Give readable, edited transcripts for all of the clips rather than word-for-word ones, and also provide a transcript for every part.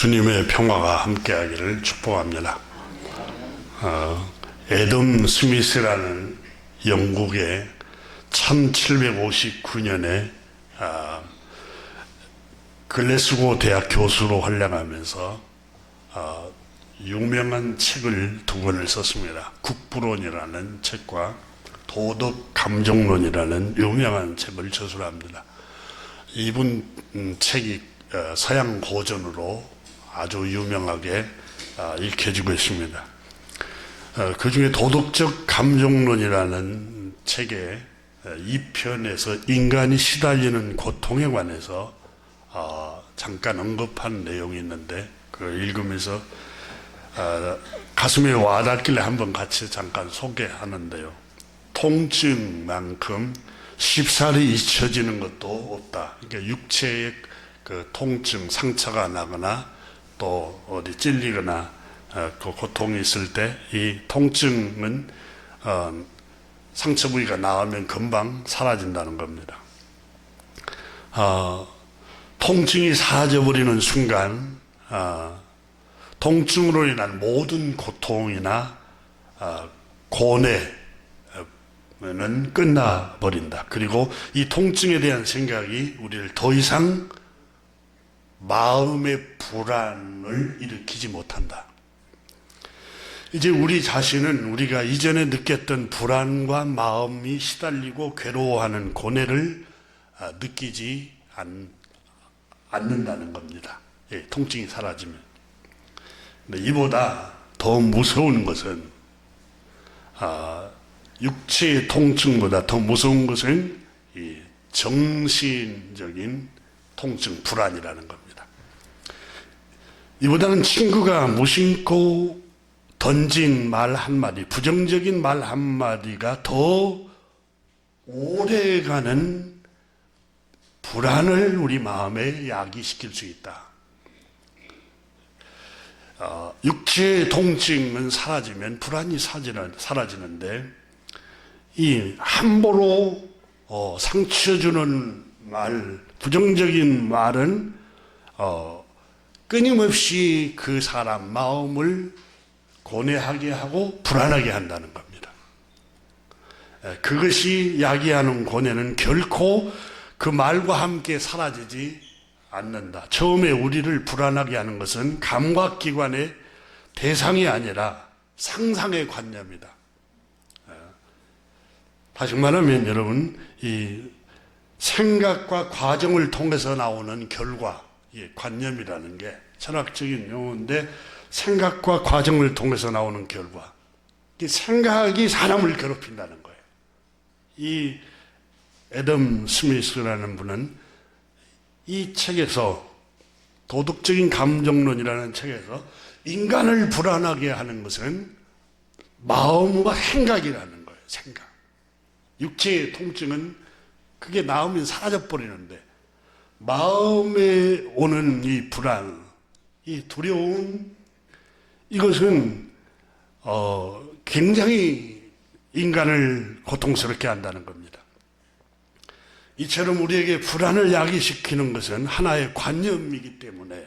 주님의 평화가 함께하기를 축복합니다. 애덤 스미스라는 영국의 1759년에 글래스고 대학 교수로 활약하면서 유명한 책을 두 권을 썼습니다. 국부론이라는 책과 도덕 감정론이라는 유명한 책을 저술합니다. 이분 책이 서양 고전으로 아주 유명하게 읽혀지고 있습니다. 그 중에 도덕적 감정론이라는 책의 2편에서 인간이 시달리는 고통에 관해서 잠깐 언급한 내용이 있는데 그걸 읽으면서 가슴에 와닿길래 한번 같이 잠깐 소개하는데요. 통증만큼 쉽사리 잊혀지는 것도 없다. 그러니까 육체의 그 통증, 상처가 나거나 또 어디 찔리거나 그 고통이 있을 때 이 통증은 상처 부위가 나으면 금방 사라진다는 겁니다. 통증이 사라져버리는 순간 통증으로 인한 모든 고통이나 고뇌는 끝나버린다. 그리고 이 통증에 대한 생각이 우리를 더 이상 마음의 불안을 일으키지 못한다. 이제 우리 자신은 우리가 이전에 느꼈던 불안과 마음이 시달리고 괴로워하는 고뇌를 느끼지 않는다는 겁니다. 예, 통증이 사라지면. 근데 이보다 더 무서운 것은 육체의 통증보다 더 무서운 것은 이 정신적인 통증, 불안이라는 겁니다. 이보다는 친구가 무심코 던진 말 한마디, 부정적인 말 한마디가 더 오래가는 불안을 우리 마음에 야기시킬 수 있다. 육체의 통증은 사라지면 불안이 사라지는데 이 함부로 상처 주는 말, 부정적인 말은 끊임없이 그 사람 마음을 고뇌하게 하고 불안하게 한다는 겁니다. 그것이 야기하는 고뇌는 결코 그 말과 함께 사라지지 않는다. 처음에 우리를 불안하게 하는 것은 감각기관의 대상이 아니라 상상의 관념이다. 다시 말하면 여러분, 이 생각과 과정을 통해서 나오는 결과, 관념이라는 게 철학적인 용어인데 생각과 과정을 통해서 나오는 결과, 이 생각이 사람을 괴롭힌다는 거예요. 이 애덤 스미스라는 분은 이 책에서 도덕적인 감정론이라는 책에서 인간을 불안하게 하는 것은 마음과 생각이라는 거예요. 생각. 육체의 통증은 그게 나오면 사라져 버리는데 마음에 오는 이 불안, 이 두려움, 이것은 굉장히 인간을 고통스럽게 한다는 겁니다. 이처럼 우리에게 불안을 야기시키는 것은 하나의 관념이기 때문에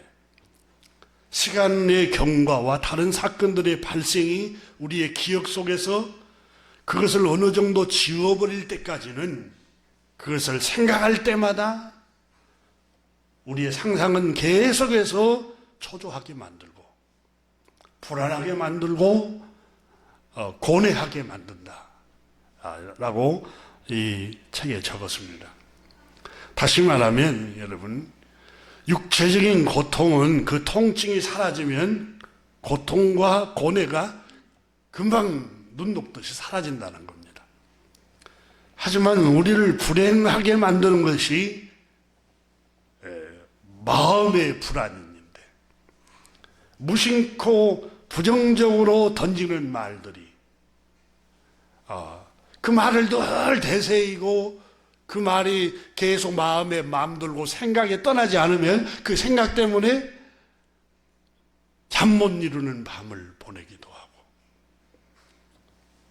시간의 경과와 다른 사건들의 발생이 우리의 기억 속에서 그것을 어느 정도 지워버릴 때까지는 그것을 생각할 때마다 우리의 상상은 계속해서 초조하게 만들고 불안하게 만들고 고뇌하게 만든다 라고 이 책에 적었습니다. 다시 말하면 여러분, 육체적인 고통은 그 통증이 사라지면 고통과 고뇌가 금방 눈 녹듯이 사라진다는 겁니다. 하지만 우리를 불행하게 만드는 것이 마음의 불안인데 무심코 부정적으로 던지는 말들이 그 말을 늘 되새이고 그 말이 계속 마음에 맘들고 생각에 떠나지 않으면 그 생각 때문에 잠 못 이루는 밤을 보내기도 하고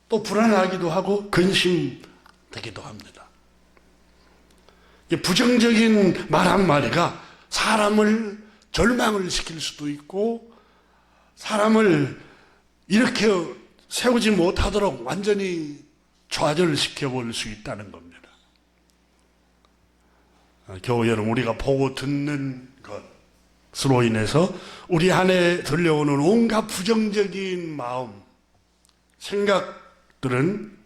또 불안하기도 하고 근심되기도 합니다. 부정적인 말 한마디가 사람을 절망을 시킬 수도 있고 사람을 이렇게 세우지 못하도록 완전히 좌절시켜 볼 수 있다는 겁니다. 교우 여러분, 우리가 보고 듣는 것으로 인해서 우리 안에 들려오는 온갖 부정적인 마음, 생각들은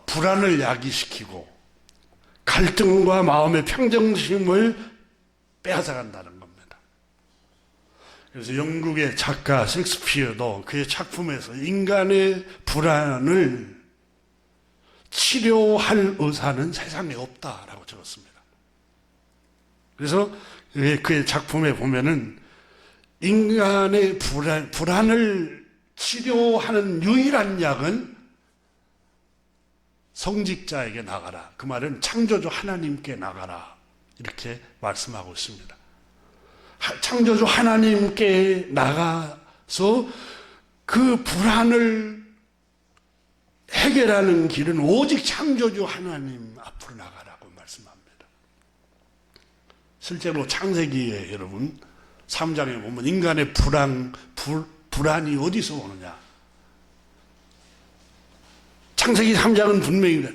불안을 야기시키고 갈등과 마음의 평정심을 빼앗아간다는 겁니다. 그래서 영국의 작가 셰익스피어도 그의 작품에서 인간의 불안을 치료할 의사는 세상에 없다라고 적었습니다. 그래서 그의 작품에 보면은 인간의 불안을 치료하는 유일한 약은 성직자에게 나가라. 그 말은 창조주 하나님께 나가라. 이렇게 말씀하고 있습니다. 창조주 하나님께 나가서 그 불안을 해결하는 길은 오직 창조주 하나님 앞으로 나가라고 말씀합니다. 실제로 창세기에 여러분 3장에 보면 인간의 불안이 어디서 오느냐? 창세기 3장은 분명히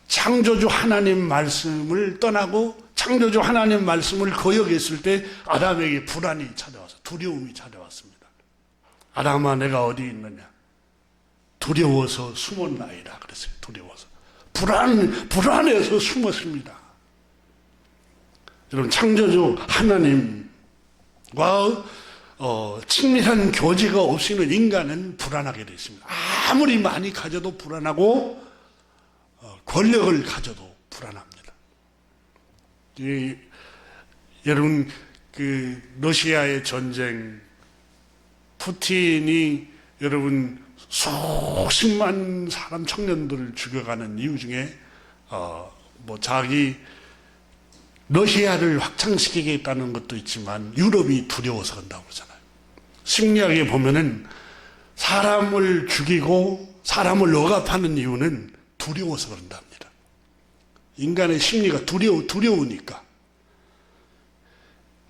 창조주 하나님 말씀을 떠나고 창조주 하나님 말씀을 거역했을 때 아담에게 불안이 찾아와서 두려움이 찾아왔습니다. 아담아 내가 어디 있느냐? 두려워서 숨었나이다 그랬어요. 두려워서. 불안해서 숨었습니다. 여러분 창조주 하나님과 친밀한 교제가 없이는 인간은 불안하게 되어 있습니다. 아무리 많이 가져도 불안하고 권력을 가져도 불안합니다. 여러분 그 러시아의 전쟁 푸틴이 여러분 수십만 사람 청년들을 죽여가는 이유 중에 자기 러시아를 확장시키겠다는 것도 있지만 유럽이 두려워서 그런다고 그러잖아요. 심리학에 보면은 사람을 죽이고 사람을 억압하는 이유는 두려워서 그런답니다. 인간의 심리가 두려우니까.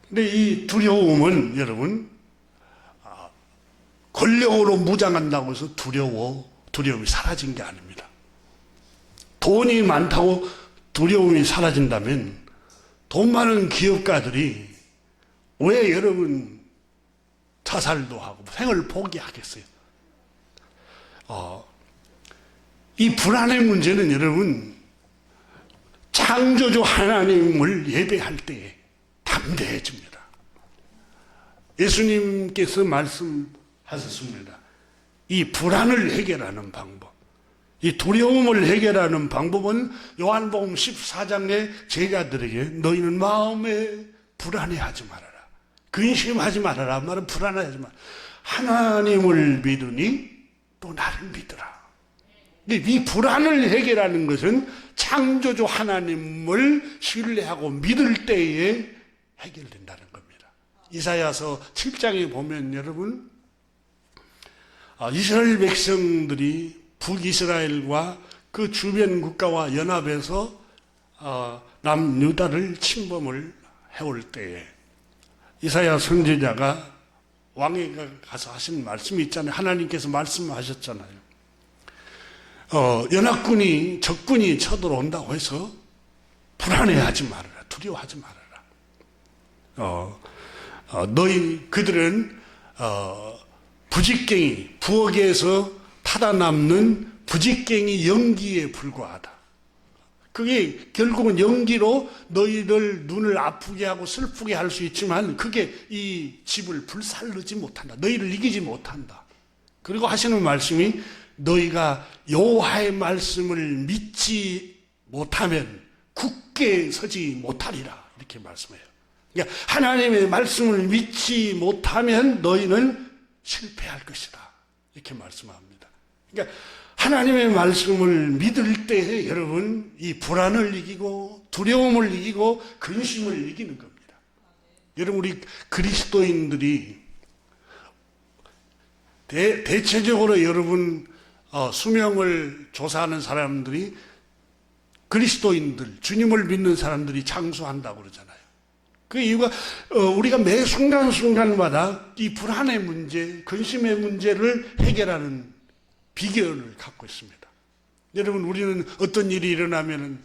근데 이 두려움은 여러분 권력으로 무장한다고 해서 두려움이 사라진 게 아닙니다. 돈이 많다고 두려움이 사라진다면 돈 많은 기업가들이 왜 여러분 자살도 하고 생을 포기하겠어요? 이 불안의 문제는 여러분 창조주 하나님을 예배할 때에 담대해집니다. 예수님께서 말씀하셨습니다. 이 불안을 해결하는 방법, 이 두려움을 해결하는 방법은 요한복음 14장의 제자들에게 너희는 마음에 불안해하지 말아라. 근심하지 말아라. 말은 불안해하지 말아라. 하나님을 믿으니 또 나를 믿으라. 이 불안을 해결하는 것은 창조주 하나님을 신뢰하고 믿을 때에 해결된다는 겁니다. 이사야서 7장에 보면 여러분 이스라엘 백성들이 북이스라엘과 그 주변 국가와 연합해서 남유다를 침범을 해올 때에 이사야 선지자가 왕에 가서 하신 말씀이 있잖아요. 하나님께서 말씀하셨잖아요. 연합군이 적군이 쳐들어온다고 해서 불안해하지 말아라. 두려워하지 말아라. 그들은 부직갱이 부엌에서 타다 남는 부직갱이 연기에 불과하다. 그게 결국은 연기로 너희들 눈을 아프게 하고 슬프게 할 수 있지만 그게 이 집을 불살르지 못한다. 너희를 이기지 못한다. 그리고 하시는 말씀이 너희가 여호와의 말씀을 믿지 못하면 굳게 서지 못하리라. 이렇게 말씀해요. 그러니까 하나님의 말씀을 믿지 못하면 너희는 실패할 것이다. 이렇게 말씀합니다. 그러니까 하나님의 말씀을 믿을 때에 여러분 이 불안을 이기고 두려움을 이기고 근심을 이기는 겁니다. 여러분 우리 그리스도인들이 대체적으로 여러분 수명을 조사하는 사람들이 그리스도인들 주님을 믿는 사람들이 장수한다고 그러잖아요. 그 이유가 우리가 매 순간순간마다 이 불안의 문제, 근심의 문제를 해결하는 비결을 갖고 있습니다. 여러분, 우리는 어떤 일이 일어나면은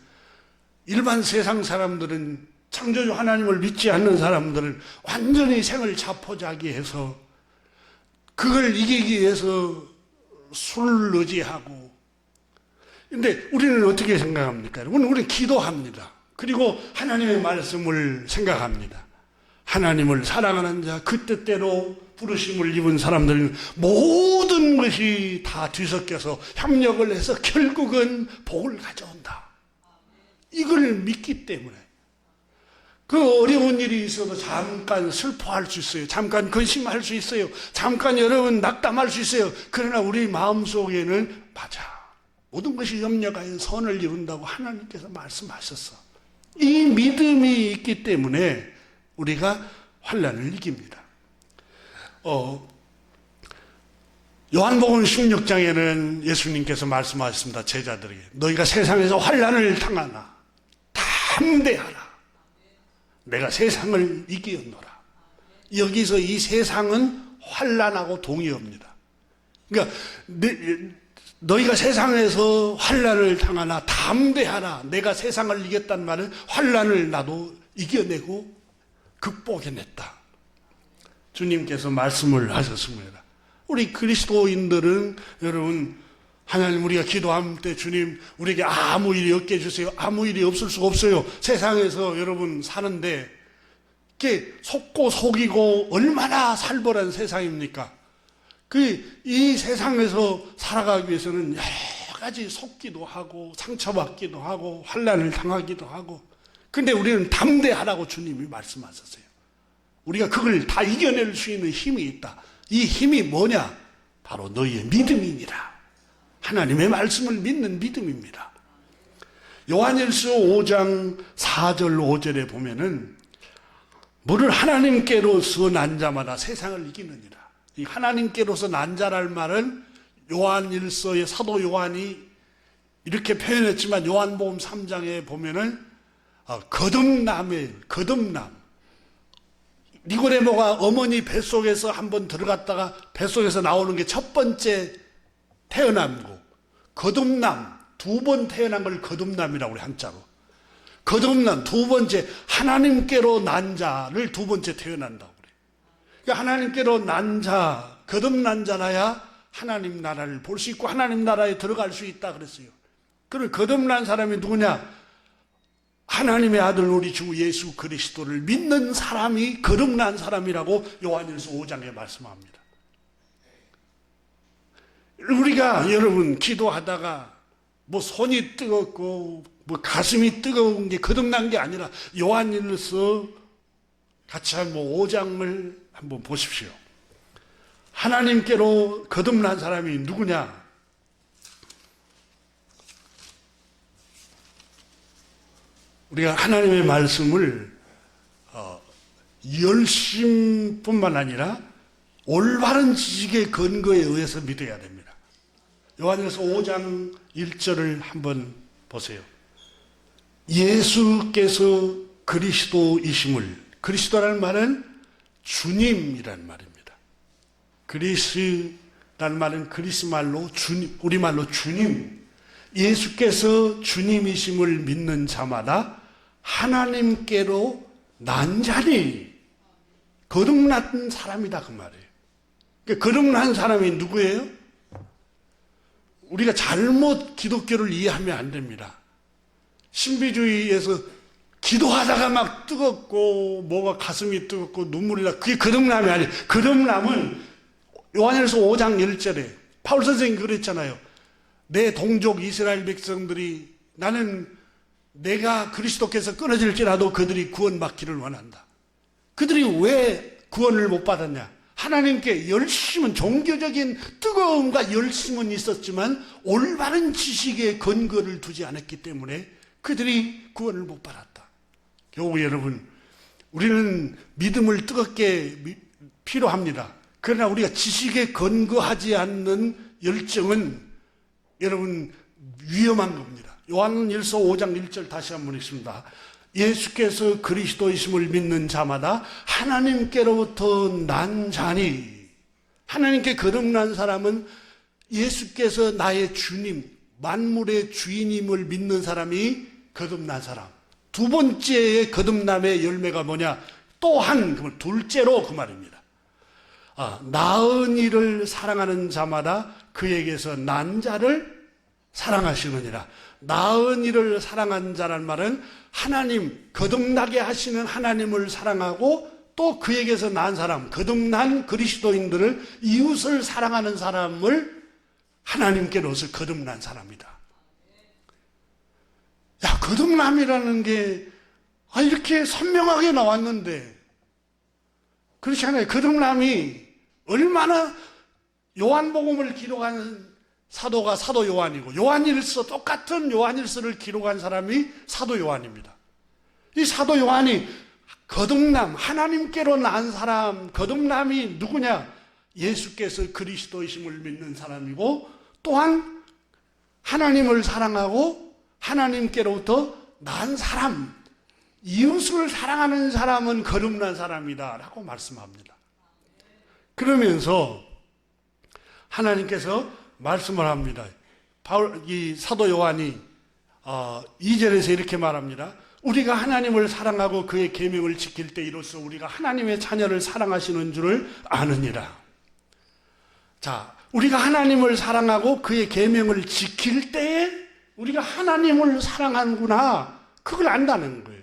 일반 세상 사람들은, 창조주 하나님을 믿지 않는 사람들은 완전히 생을 자포자기해서 그걸 이기기 위해서 술을 의지하고, 근데 우리는 어떻게 생각합니까? 우리는 기도합니다. 그리고 하나님의 말씀을 생각합니다. 하나님을 사랑하는 자, 그 뜻대로 부르심을 입은 사람들은 모든 것이 다 뒤섞여서 협력을 해서 결국은 복을 가져온다. 이걸 믿기 때문에 그 어려운 일이 있어도 잠깐 슬퍼할 수 있어요. 잠깐 근심할 수 있어요. 잠깐 여러분 낙담할 수 있어요. 그러나 우리 마음속에는 맞아, 모든 것이 협력하여 선을 이룬다고 하나님께서 말씀하셨어. 이 믿음이 있기 때문에 우리가 환난을 이깁니다. 요한복음 16장에는 예수님께서 말씀하셨습니다. 제자들에게, 너희가 세상에서 환난을 당하나 담대하라. 내가 세상을 이기었노라. 여기서 이 세상은 환난하고 동의어입니다. 그러니까 너희가 세상에서 환난을 당하나 담대하라. 내가 세상을 이겼단 말은 환난을 나도 이겨내고 극복해냈다. 주님께서 말씀을 하셨습니다. 우리 그리스도인들은 여러분, 하나님, 우리가 기도할 때 주님 우리에게 아무 일이 없게 해주세요. 아무 일이 없을 수가 없어요. 세상에서 여러분 사는데 이게 속고 속이고 얼마나 살벌한 세상입니까? 이 세상에서 살아가기 위해서는 여러 가지 속기도 하고 상처받기도 하고 환난을 당하기도 하고, 근데 우리는 담대하라고 주님이 말씀하셨어요. 우리가 그걸 다 이겨낼 수 있는 힘이 있다. 이 힘이 뭐냐? 바로 너희의 믿음이니라. 하나님의 말씀을 믿는 믿음입니다. 요한일서 5장 4절 5절에 보면은 무릇 하나님께로서 난 자마다 세상을 이기느니라. 이 하나님께로서 난 자랄 말은 요한일서의 사도 요한이 이렇게 표현했지만 요한복음 3장에 보면은 거듭남. 니고데모가 어머니 뱃속에서 한번 들어갔다가 뱃속에서 나오는 게 첫 번째 태어남이고, 거듭남, 두 번 태어난 걸 거듭남이라고 그래, 한자로. 거듭남, 두 번째, 하나님께로 난 자를 두 번째 태어난다고 그래. 그러니까 하나님께로 난 자, 거듭난 자라야 하나님 나라를 볼 수 있고 하나님 나라에 들어갈 수 있다 그랬어요. 그럼 거듭난 사람이 누구냐? 하나님의 아들 우리 주 예수 그리스도를 믿는 사람이 거듭난 사람이라고 요한일서 5장에 말씀합니다. 우리가 여러분 기도하다가 뭐 손이 뜨겁고 뭐 가슴이 뜨거운 게 거듭난 게 아니라, 요한일서 같이 한번 5장을 한번 보십시오. 하나님께로 거듭난 사람이 누구냐? 우리가 하나님의 말씀을 열심뿐만 아니라 올바른 지식의 근거에 의해서 믿어야 됩니다. 요한일서 5장 1절을 한번 보세요. 예수께서 그리스도이심을, 그리스도라는 말은 주님이라는 말입니다. 그리스라는 말은 그리스말로 주님, 우리말로 주님. 예수께서 주님이심을 믿는 자마다 하나님께로 난 자니, 거듭난 사람이다 그 말이에요. 그러니까 거듭난 사람이 누구예요? 우리가 잘못 기독교를 이해하면 안 됩니다. 신비주의에서 기도하다가 막 뜨겁고 뭐가 가슴이 뜨겁고 눈물이 나, 그게 거듭남이 아니에요. 거듭남은 요한일서 5장 1절에 바울 선생님이 그랬잖아요. 내 동족 이스라엘 백성들이, 나는 내가 그리스도께서 끊어질지라도 그들이 구원받기를 원한다. 그들이 왜 구원을 못 받았냐? 하나님께 열심은, 종교적인 뜨거움과 열심은 있었지만 올바른 지식에 근거를 두지 않았기 때문에 그들이 구원을 못 받았다. 결국 여러분, 우리는 믿음을 뜨겁게 필요합니다. 그러나 우리가 지식에 근거하지 않는 열정은 여러분 위험한 겁니다. 요한일서 5장 1절 다시 한번 읽습니다. 예수께서 그리스도이심을 믿는 자마다 하나님께로부터 난 자니, 하나님께 거듭난 사람은 예수께서 나의 주님, 만물의 주인임을 믿는 사람이 거듭난 사람. 두 번째의 거듭남의 열매가 뭐냐? 또한, 둘째로 그 말입니다. 나은 이를 사랑하는 자마다 그에게서 난 자를 사랑하시느니라. 나은 이를 사랑한 자란 말은 하나님, 거듭나게 하시는 하나님을 사랑하고 또 그에게서 난 사람, 거듭난 그리스도인들을, 이웃을 사랑하는 사람을 하나님께로서 거듭난 사람이다. 야, 거듭남이라는 게 이렇게 선명하게 나왔는데 그렇지 않아요. 거듭남이 얼마나, 요한복음을 기록한 사도가 사도 요한이고, 요한일서, 똑같은 요한일서를 기록한 사람이 사도 요한입니다. 이 사도 요한이 거듭남, 하나님께로 난 사람, 거듭남이 누구냐? 예수께서 그리스도이심을 믿는 사람이고, 또한 하나님을 사랑하고 하나님께로부터 난 사람, 이웃을 사랑하는 사람은 거듭난 사람이다 라고 말씀합니다. 그러면서 하나님께서 말씀을 합니다. 이 사도 요한이 2절에서 이렇게 말합니다. 우리가 하나님을 사랑하고 그의 계명을 지킬 때 이로써 우리가 하나님의 자녀를 사랑하시는 줄을 아느니라. 자, 우리가 하나님을 사랑하고 그의 계명을 지킬 때에 우리가 하나님을 사랑하는구나, 그걸 안다는 거예요.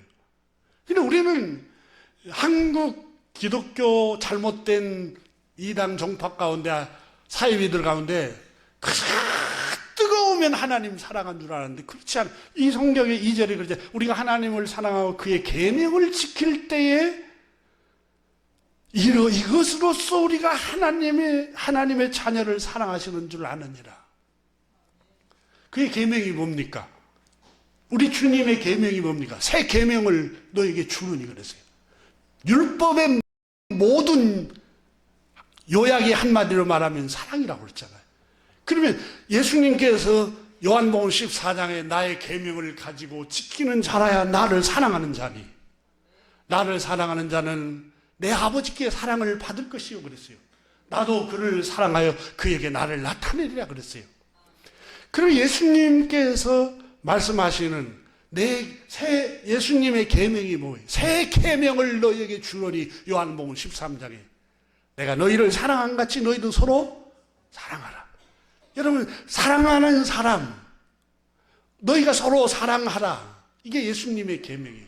근데 우리는 한국 기독교 잘못된 이단 종파 가운데, 사이비들 가운데 뜨거우면 하나님 사랑한 줄 알았는데 그렇지 않아요. 이 성경의 2절에 그러죠. 우리가 하나님을 사랑하고 그의 계명을 지킬 때에 이것으로써 우리가 하나님의 자녀를 사랑하시는 줄 아느니라. 그의 계명이 뭡니까? 우리 주님의 계명이 뭡니까? 새 계명을 너에게 주느니 그랬어요. 율법의 모든 요약이 한마디로 말하면 사랑이라고 그랬잖아요. 그러면 예수님께서 요한복음 14장에 나의 계명을 가지고 지키는 자라야 나를 사랑하는 자니, 나를 사랑하는 자는 내 아버지께 사랑을 받을 것이요 그랬어요. 나도 그를 사랑하여 그에게 나를 나타내리라 그랬어요. 그럼 예수님께서 말씀하시는 예수님의 계명이 뭐예요? 새 계명을 너희에게 주노니, 요한복음 13장에 내가 너희를 사랑한 같이 너희도 서로 사랑하라. 여러분, 사랑하는 사람, 너희가 서로 사랑하라. 이게 예수님의 계명이에요.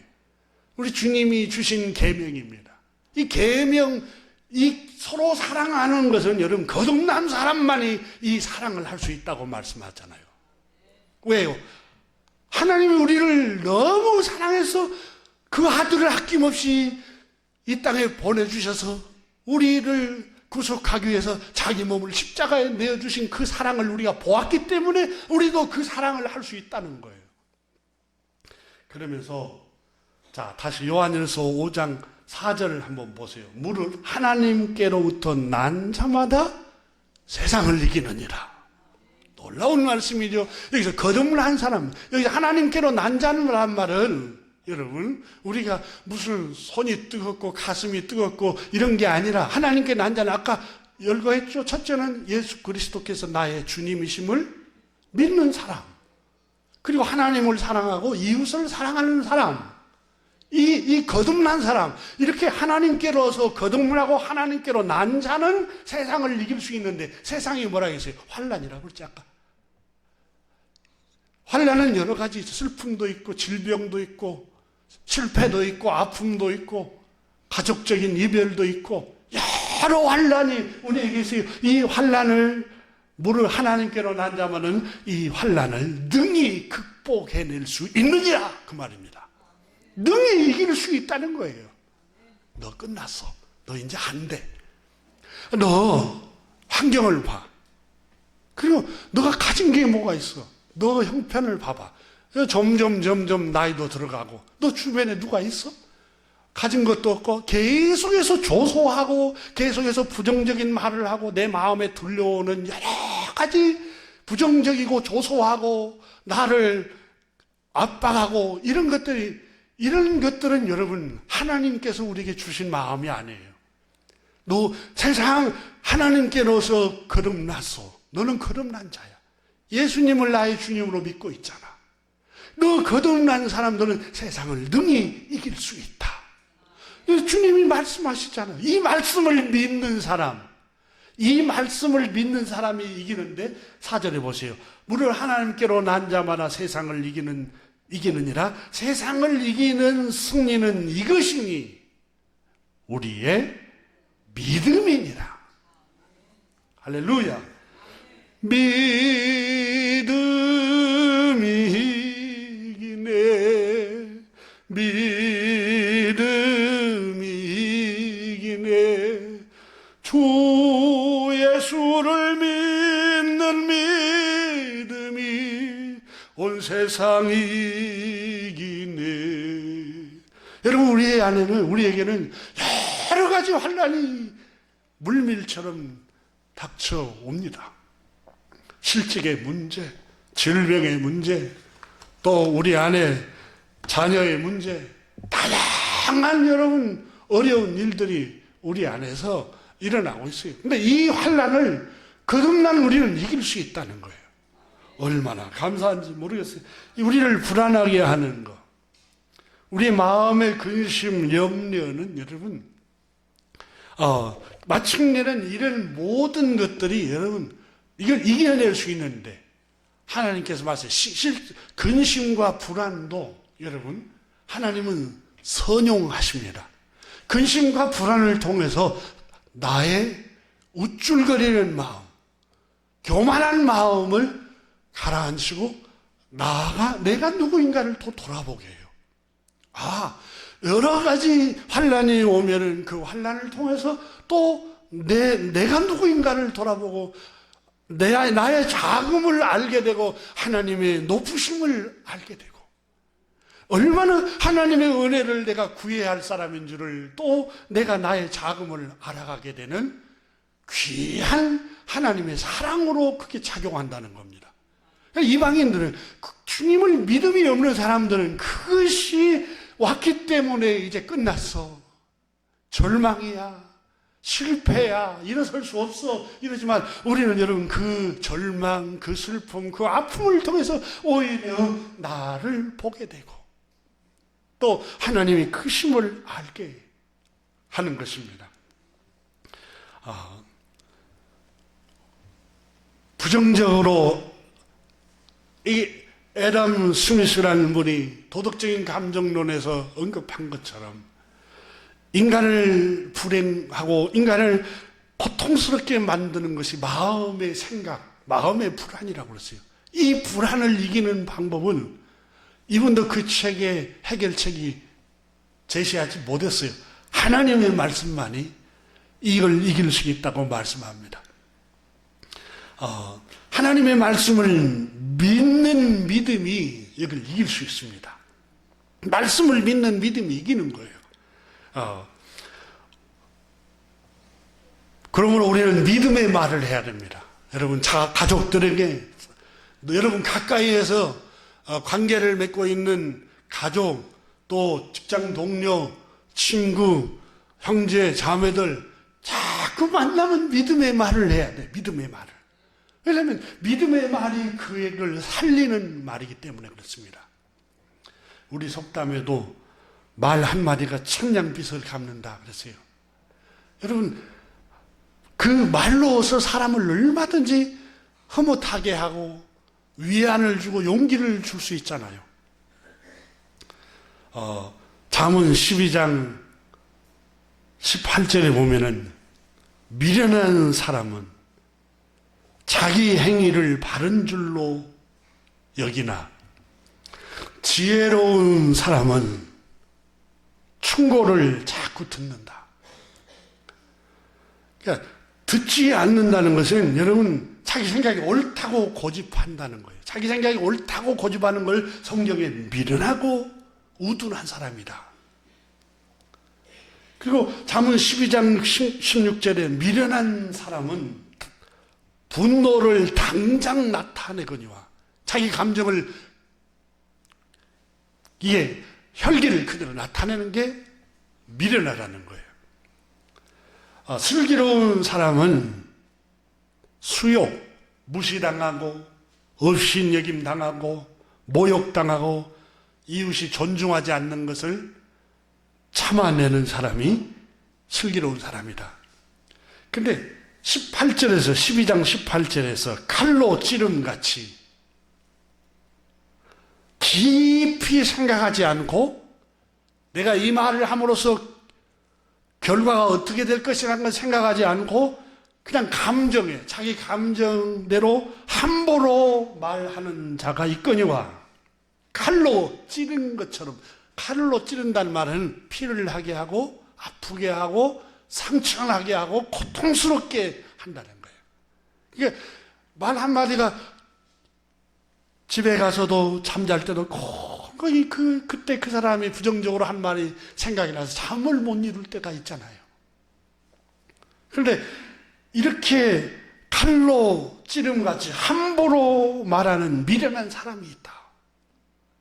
우리 주님이 주신 계명입니다. 이 계명, 이 서로 사랑하는 것은 여러분 거듭난 사람만이 이 사랑을 할 수 있다고 말씀하잖아요. 왜요? 하나님이 우리를 너무 사랑해서 그 아들을 아낌없이 이 땅에 보내주셔서 우리를 구속하기 위해서 자기 몸을 십자가에 내어주신 그 사랑을 우리가 보았기 때문에 우리도 그 사랑을 할 수 있다는 거예요. 그러면서 자, 다시 요한일서 5장 4절을 한번 보세요. 무릇 하나님께로부터 난 자마다 세상을 이기느니라. 놀라운 말씀이죠. 여기서 거듭난 사람, 여기서 하나님께로 난 자라는 말은 여러분, 우리가 무슨 손이 뜨겁고 가슴이 뜨겁고 이런 게 아니라 하나님께 난 자는 아까 열거했죠. 첫째는 예수 그리스도께서 나의 주님이심을 믿는 사람, 그리고 하나님을 사랑하고 이웃을 사랑하는 사람, 이 거듭난 사람, 이렇게 하나님께로서 거듭나고 하나님께로 난 자는 세상을 이길 수 있는데, 세상이 뭐라 했어요? 환난이라고 그랬지 아까. 환난은 여러 가지 있어요. 슬픔도 있고 질병도 있고 실패도 있고 아픔도 있고 가족적인 이별도 있고 여러 환난이 우리에게 있어요. 이 환난을 무릇 하나님께로 난 자만은 이 환난을 능히 극복해낼 수 있느니라, 그 말입니다. 능히 이길 수 있다는 거예요. 너 끝났어. 너 이제 안 돼. 너 환경을 봐. 그리고 너가 가진 게 뭐가 있어? 너 형편을 봐봐. 점점 나이도 들어가고 너 주변에 누가 있어? 가진 것도 없고 계속해서 조소하고 계속해서 부정적인 말을 하고 내 마음에 들려오는 여러 가지 부정적이고 조소하고 나를 압박하고 이런 것들이 이런 것들은 여러분 하나님께서 우리에게 주신 마음이 아니에요. 너 세상 하나님께로서 거듭났어. 너는 거듭난 자야. 예수님을 나의 주님으로 믿고 있잖아. 너 거듭난 사람들은 세상을 능히 이길 수 있다. 주님이 말씀하시잖아요. 이 말씀을 믿는 사람, 이 말씀을 믿는 사람이 이기는데 4절에 보세요. 무릇 하나님께로 난 자마다 세상을 이기느니라. 세상을 이기는 승리는 이것이니 우리의 믿음이니라. 할렐루야. 믿음이 이기네. 믿음이 이기네. 주 예수를 믿는 믿음이 온 세상 이기네. 여러분, 우리 안에는, 우리에게는 여러 가지 환난이 물밀처럼 닥쳐옵니다. 실직의 문제, 질병의 문제, 또 우리 안에 자녀의 문제, 다양한 여러분 어려운 일들이 우리 안에서 일어나고 있어요. 근데 이 환난을 거듭난 우리는 이길 수 있다는 거예요. 얼마나 감사한지 모르겠어요. 우리를 불안하게 하는 거, 우리 마음의 근심, 염려는 여러분, 마침내는 이런 모든 것들이 여러분, 이걸 이겨낼 수 있는데, 하나님께서 말씀하신 근심과 불안도 여러분, 하나님은 선용하십니다. 근심과 불안을 통해서 나의 우쭐거리는 마음, 교만한 마음을 가라앉히고 나아가 내가 누구인가를 또 돌아보게 해요. 여러 가지 환난이 오면은 그 환난을 통해서 또 내가 누구인가를 돌아보고 나의 작음을 알게 되고 하나님의 높으심을 알게 되고 얼마나 하나님의 은혜를 내가 구해야 할 사람인 줄을 또 내가 나의 작음을 알아가게 되는 귀한 하나님의 사랑으로 그렇게 작용한다는 겁니다. 이방인들은 주님을 믿음이 없는 사람들은 그것이 왔기 때문에 이제 끝났어. 절망이야. 실패야. 일어설 수 없어. 이러지만 우리는 여러분 그 절망, 그 슬픔, 그 아픔을 통해서 오히려 나를 보게 되고 또 하나님의 크심을 알게 하는 것입니다. 부정적으로 이 애덤 스미스라는 분이 도덕적인 감정론에서 언급한 것처럼 인간을 불행하고 인간을 고통스럽게 만드는 것이 마음의 생각, 마음의 불안이라고 그랬어요. 이 불안을 이기는 방법은 이분도 그 책에 해결책이 제시하지 못했어요. 하나님의 말씀만이 이걸 이길 수 있다고 말씀합니다. 하나님의 말씀을 믿는 믿음이 이걸 이길 수 있습니다. 말씀을 믿는 믿음이 이기는 거예요. 그러므로 우리는 믿음의 말을 해야 됩니다. 여러분, 가족들에게, 여러분 가까이에서 관계를 맺고 있는 가족, 또 직장 동료, 친구, 형제, 자매들 자꾸 만나면 믿음의 말을 해야 돼. 믿음의 말을. 왜냐하면 믿음의 말이 그를 살리는 말이기 때문에 그렇습니다. 우리 속담에도 말 한마디가 천냥빚을 갚는다 그랬어요. 여러분, 그 말로서 사람을 얼마든지 흐뭇하게 하고 위안을 주고 용기를 줄 수 있잖아요. 잠언 12장 18절에 보면은 미련한 사람은 자기 행위를 바른 줄로 여기나 지혜로운 사람은 충고를 자꾸 듣는다. 그러니까 듣지 않는다는 것은 여러분 자기 생각이 옳다고 고집한다는 거예요. 자기 생각이 옳다고 고집하는 걸 성경에 미련하고 우둔한 사람이다. 그리고 잠언 12장 16절에 미련한 사람은 분노를 당장 나타내거니와 자기 감정을 이게 혈기를 그대로 나타내는 게 미련하다는 거예요. 슬기로운 사람은 수욕, 무시당하고 업신여김 당하고 모욕당하고 이웃이 존중하지 않는 것을 참아내는 사람이 슬기로운 사람이다. 근데 18절에서 12장 18절에서 칼로 찌름같이 깊이 생각하지 않고 내가 이 말을 함으로써 결과가 어떻게 될 것이라는 걸 생각하지 않고 그냥 감정에 자기 감정대로 함부로 말하는 자가 있거니와 칼로 찌른 것처럼 칼로 찌른다는 말은 피를 나게 하고 아프게 하고 상처나게 하고 고통스럽게 한다는 거예요. 이게 말 한마디가 집에 가서도 잠잘 때도 거의 그때 그 사람이 부정적으로 한 말이 생각이 나서 잠을 못 이룰 때가 있잖아요. 그런데 이렇게 칼로 찌름같이 함부로 말하는 미련한 사람이 있다.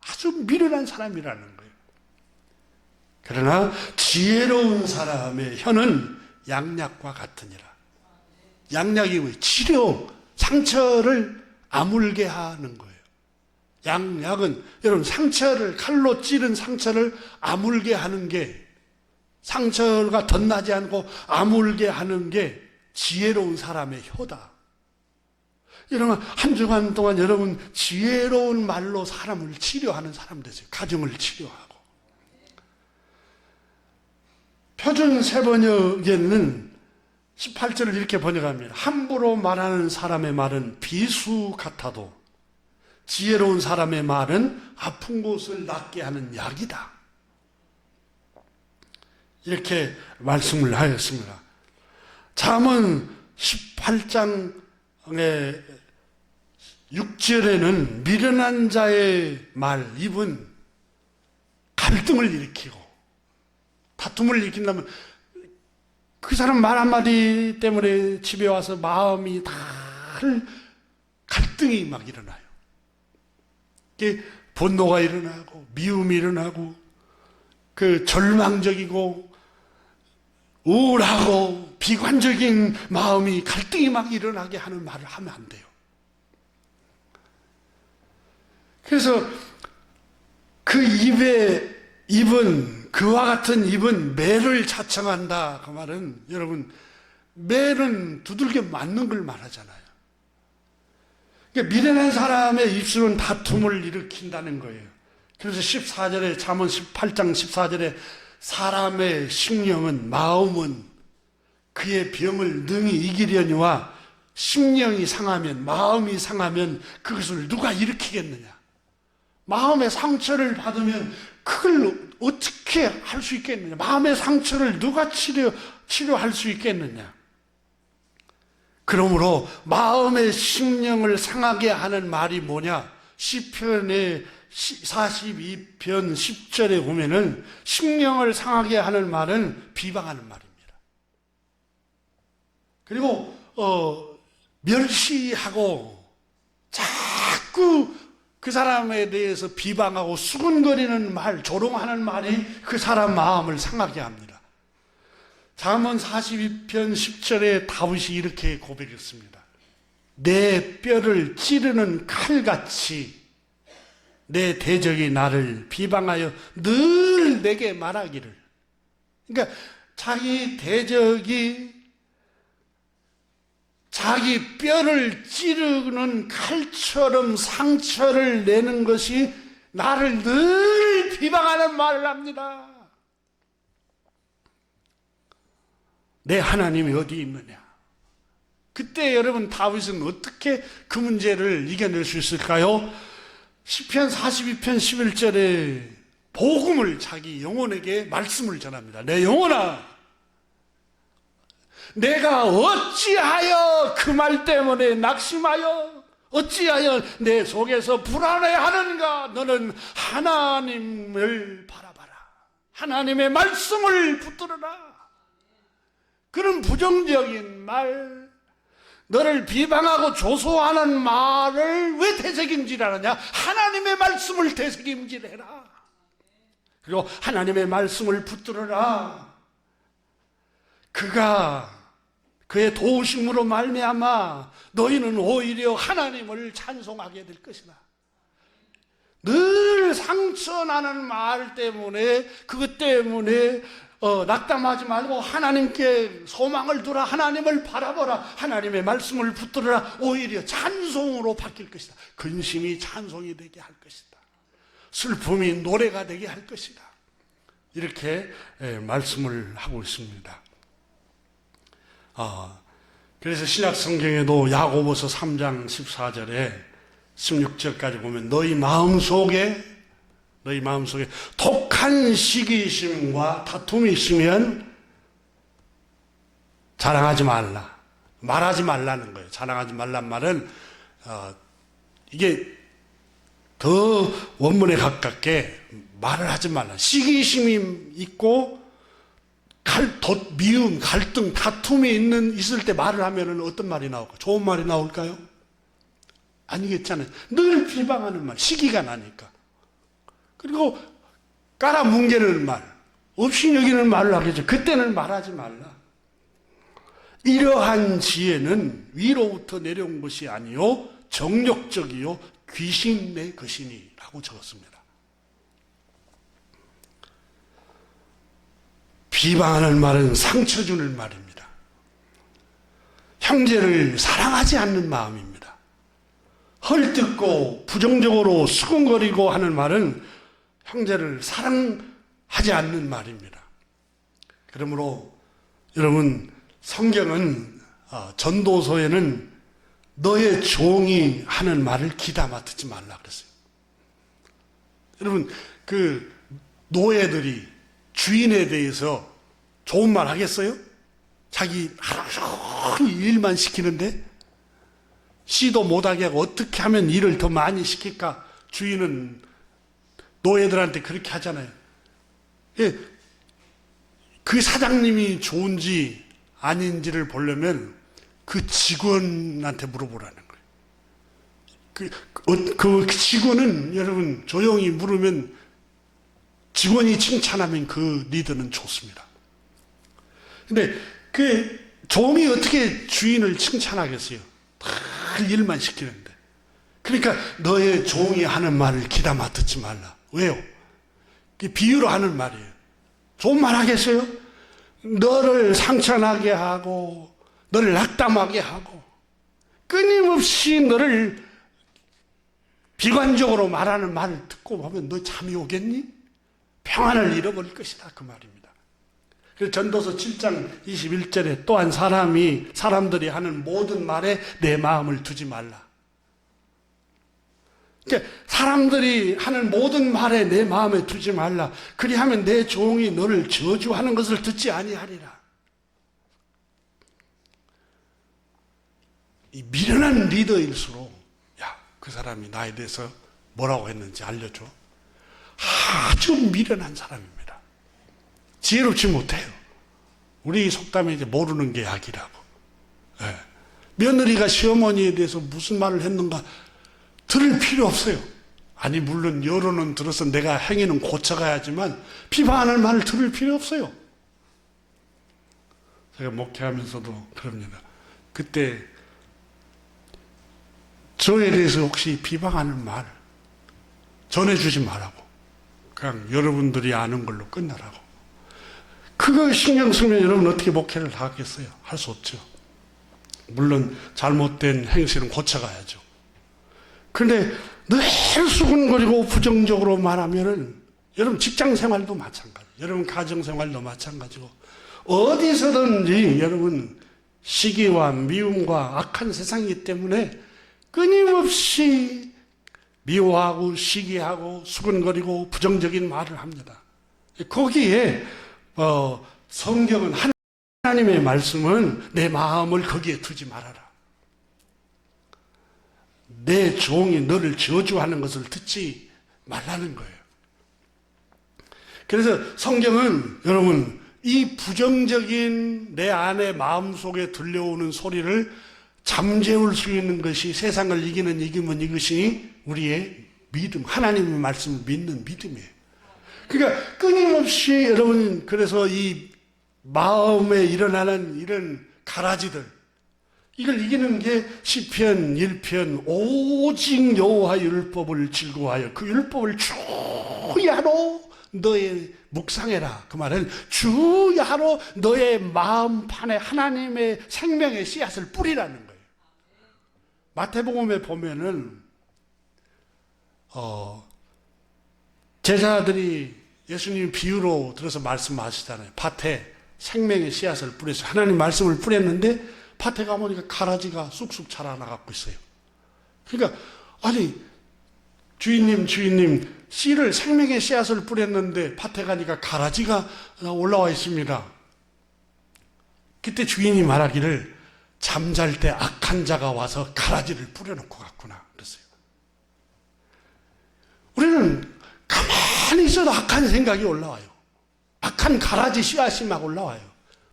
아주 미련한 사람이라는 거예요. 그러나 지혜로운 사람의 혀는 양약과 같으니라. 양약이 뭐예요? 치료, 상처를 아물게 하는 거예요. 양약은 여러분 상처를 칼로 찌른 상처를 아물게 하는 게 상처가 덧나지 않고 아물게 하는 게 지혜로운 사람의 혀다. 여러분 한 주간 동안 여러분 지혜로운 말로 사람을 치료하는 사람 되세요. 가정을 치료하고. 표준 세번역에는 18절을 이렇게 번역합니다. 함부로 말하는 사람의 말은 비수 같아도 지혜로운 사람의 말은 아픈 곳을 낫게 하는 약이다. 이렇게 말씀을 하였습니다. 잠언 18장의 6절에는 미련한 자의 말, 입은 갈등을 일으키고 다툼을 일으킨다면 그 사람 말 한마디 때문에 집에 와서 마음이 다 갈등이 막 일어나요. 분노가 일어나고 미움이 일어나고 그 절망적이고 우울하고 비관적인 마음이 갈등이 막 일어나게 하는 말을 하면 안 돼요. 그래서 그 입은 그와 같은 입은 매를 자청한다. 그 말은 여러분 매는 두들겨 맞는 걸 말하잖아요. 그러니까 미련한 사람의 입술은 다툼을 일으킨다는 거예요. 그래서 14절에 잠언 18장 14절에 사람의 심령은 마음은 그의 병을 능히 이기려니와 심령이 상하면 마음이 상하면 그것을 누가 일으키겠느냐. 마음의 상처를 받으면 그걸 어떻게 할 수 있겠느냐. 마음의 상처를 누가 치료할 수 있겠느냐. 그러므로 마음의 심령을 상하게 하는 말이 뭐냐? 시편의 42편 10절에 보면은 심령을 상하게 하는 말은 비방하는 말입니다. 그리고 멸시하고 자꾸 그 사람에 대해서 비방하고 수군거리는 말, 조롱하는 말이 그 사람 마음을 상하게 합니다. 잠언 42편 10절에 다윗이 이렇게 고백했습니다. 내 뼈를 찌르는 칼같이 내 대적이 나를 비방하여 늘 내게 말하기를. 그러니까 자기 대적이 자기 뼈를 찌르는 칼처럼 상처를 내는 것이 나를 늘 비방하는 말을 합니다. 내 하나님이 어디 있느냐? 그때 여러분 다윗은 어떻게 그 문제를 이겨낼 수 있을까요? 시편 42편 11절에 복음을 자기 영혼에게 말씀을 전합니다. 내 영혼아, 내가 어찌하여 그 말 때문에 낙심하여 어찌하여 내 속에서 불안해하는가? 너는 하나님을 바라봐라. 하나님의 말씀을 붙들어라. 그런 부정적인 말, 너를 비방하고 조소하는 말을 왜 되새김질하느냐? 하나님의 말씀을 되새김질해라. 그리고 하나님의 말씀을 붙들어라. 그가 그의 도우심으로 말미암아 너희는 오히려 하나님을 찬송하게 될 것이다. 늘 상처나는 말 때문에, 그것 때문에 낙담하지 말고 하나님께 소망을 두라. 하나님을 바라보라. 하나님의 말씀을 붙들어라. 오히려 찬송으로 바뀔 것이다. 근심이 찬송이 되게 할 것이다. 슬픔이 노래가 되게 할 것이다. 이렇게 말씀을 하고 있습니다. 그래서 신약 성경에도 야고보서 3장 14절에 16절까지 보면 너희 마음속에 독한 시기심과 다툼이 있으면 자랑하지 말라. 말하지 말라는 거예요. 자랑하지 말란 말은 이게 더 원문에 가깝게 말을 하지 말라. 시기심이 있고 미움, 갈등, 다툼이 있을 때 말을 하면 어떤 말이 나올까? 좋은 말이 나올까요? 아니겠잖아요. 늘 비방하는 말, 시기가 나니까. 그리고 깔아뭉개는 말, 없이 여기는 말을 하겠죠. 그때는 말하지 말라. 이러한 지혜는 위로부터 내려온 것이 아니요 정욕적이요 귀신의 것이니 라고 적었습니다. 비방하는 말은 상처 주는 말입니다. 형제를 사랑하지 않는 마음입니다. 헐뜯고 부정적으로 수근거리고 하는 말은 형제를 사랑하지 않는 말입니다. 그러므로 여러분, 성경은 전도서에는 너의 종이 하는 말을 귀담아 듣지 말라 그랬어요. 여러분, 그 노예들이 주인에 대해서 좋은 말 하겠어요? 자기 하루 일만 시키는데 시도 못하게 하고 어떻게 하면 일을 더 많이 시킬까? 주인은 노예들한테 그렇게 하잖아요. 그 사장님이 좋은지 아닌지를 보려면 그 직원한테 물어보라는 거예요. 그 직원은 여러분 조용히 물으면 직원이 칭찬하면 그 리더는 좋습니다. 근데 그 종이 어떻게 주인을 칭찬하겠어요? 늘 일만 시키는데. 그러니까 너의 종이 하는 말을 귀담아 듣지 말라. 왜요? 비유로 하는 말이에요. 좋은 말 하겠어요? 너를 상처나게 하고 너를 낙담하게 하고 끊임없이 너를 비관적으로 말하는 말을 듣고 보면 너 잠이 오겠니? 평안을 잃어버릴 것이다. 그 말입니다. 그래서 전도서 7장 21절에 또한 사람들이 하는 모든 말에 내 마음을 두지 말라. 그러니까 사람들이 하는 모든 말에 내 마음에 두지 말라. 그리하면 내 종이 너를 저주하는 것을 듣지 아니하리라. 이 미련한 리더일수록 그 사람이 나에 대해서 뭐라고 했는지 알려줘. 아주 미련한 사람입니다. 지혜롭지 못해요. 우리 속담에 이제 모르는 게 약이라고. 네. 며느리가 시어머니에 대해서 무슨 말을 했는가 들을 필요 없어요. 아니 물론 여론은 들어서 내가 행위는 고쳐가야지만 비판하는 말을 들을 필요 없어요. 제가 목회하면서도 그럽니다. 그때 저에 대해서 혹시 비방하는 말 전해주지 말라고. 그냥 여러분들이 아는 걸로 끝나라고. 그거 신경 쓰면 여러분 어떻게 목회를 다 하겠어요? 할 수 없죠. 물론 잘못된 행실은 고쳐가야죠. 그런데 늘 수근거리고 부정적으로 말하면은 여러분 직장 생활도 마찬가지, 여러분 가정 생활도 마찬가지고 어디서든지 여러분 시기와 미움과 악한 세상이기 때문에 끊임없이 미워하고 시기하고 수근거리고 부정적인 말을 합니다. 거기에 성경은 하나님의 말씀은 내 마음을 거기에 두지 말아라. 내 종이 너를 저주하는 것을 듣지 말라는 거예요. 그래서 성경은 여러분 이 부정적인 내 안의 마음속에 들려오는 소리를 잠재울 수 있는 것이 세상을 이기는 이기면 이것이 우리의 믿음, 하나님의 말씀을 믿는 믿음이에요. 그러니까 끊임없이 여러분, 그래서 이 마음에 일어나는 이런 가라지들, 이걸 이기는 게 시편 1편 오직 여호와의 율법을 즐거워하여 그 율법을 주야로 너의 묵상해라. 그 말은 주야로 너의 마음판에 하나님의 생명의 씨앗을 뿌리라는 거예요. 마태복음에 보면은 제자들이 예수님 비유로 들어서 말씀하시잖아요. 밭에 생명의 씨앗을 뿌려서 하나님 말씀을 뿌렸는데 밭에 가보니까 가라지가 쑥쑥 자라나가고 있어요. 그러니까 아니 주인님 씨를 생명의 씨앗을 뿌렸는데 밭에 가니까 가라지가 올라와 있습니다. 그때 주인이 말하기를 잠잘 때 악한 자가 와서 가라지를 뿌려놓고 갔구나 그랬어요. 우리는 가만히 있어도 악한 생각이 올라와요. 악한 가라지 씨앗이 막 올라와요.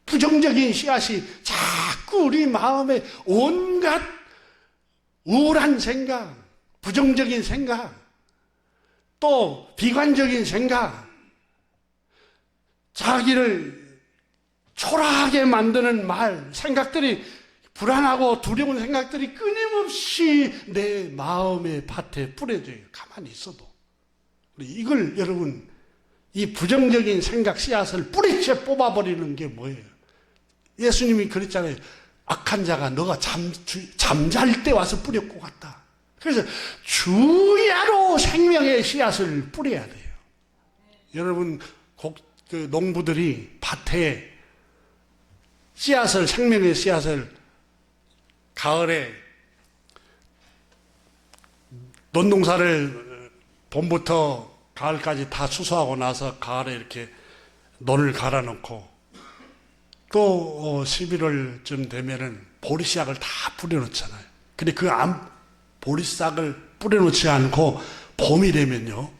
부정적인 씨앗이 자꾸 우리 마음에 온갖 우울한 생각, 부정적인 생각, 또 비관적인 생각, 자기를 초라하게 만드는 말, 생각들이, 불안하고 두려운 생각들이 끊임없이 내 마음의 밭에 뿌려져요. 가만히 있어도. 이걸 여러분, 이 부정적인 생각 씨앗을 뿌리째 뽑아버리는 게 뭐예요? 예수님이 그랬잖아요. 악한 자가 너가 잠잘 때 와서 뿌렸고 갔다. 그래서 주야로 생명의 씨앗을 뿌려야 돼요. 여러분, 그 농부들이 밭에 씨앗을, 생명의 씨앗을 가을에 논농사를 봄부터 가을까지 다 추수하고 나서 가을에 이렇게 논을 갈아놓고 또 11월쯤 되면은 보리씨앗을 다 뿌려놓잖아요. 근데 그 보리싹을 뿌려놓지 않고 봄이 되면요,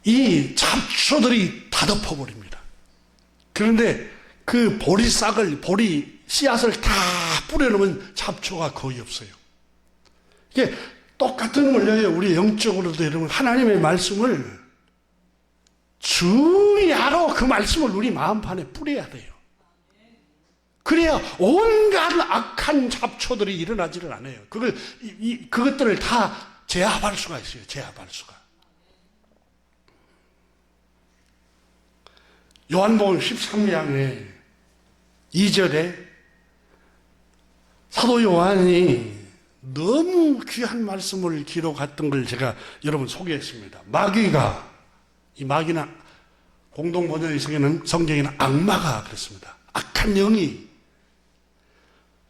이 잡초들이 다 덮어버립니다. 그런데 그 보리 씨앗을 다 뿌려놓으면 잡초가 거의 없어요. 이게 똑같은 원리예요. 우리 영적으로도 여러분, 하나님의 말씀을 주야로 그 말씀을 우리 마음판에 뿌려야 돼요. 그래야 온갖 악한 잡초들이 일어나지를 않아요. 그것들을 다 제압할 수가 있어요. 제압할 수가. 요한복음 13장에 2절에 사도 요한이 너무 귀한 말씀을 기록했던 걸 제가 여러분 소개했습니다. 이 마귀는 공동번역의 성경에는 악마가 그랬습니다. 악한 영이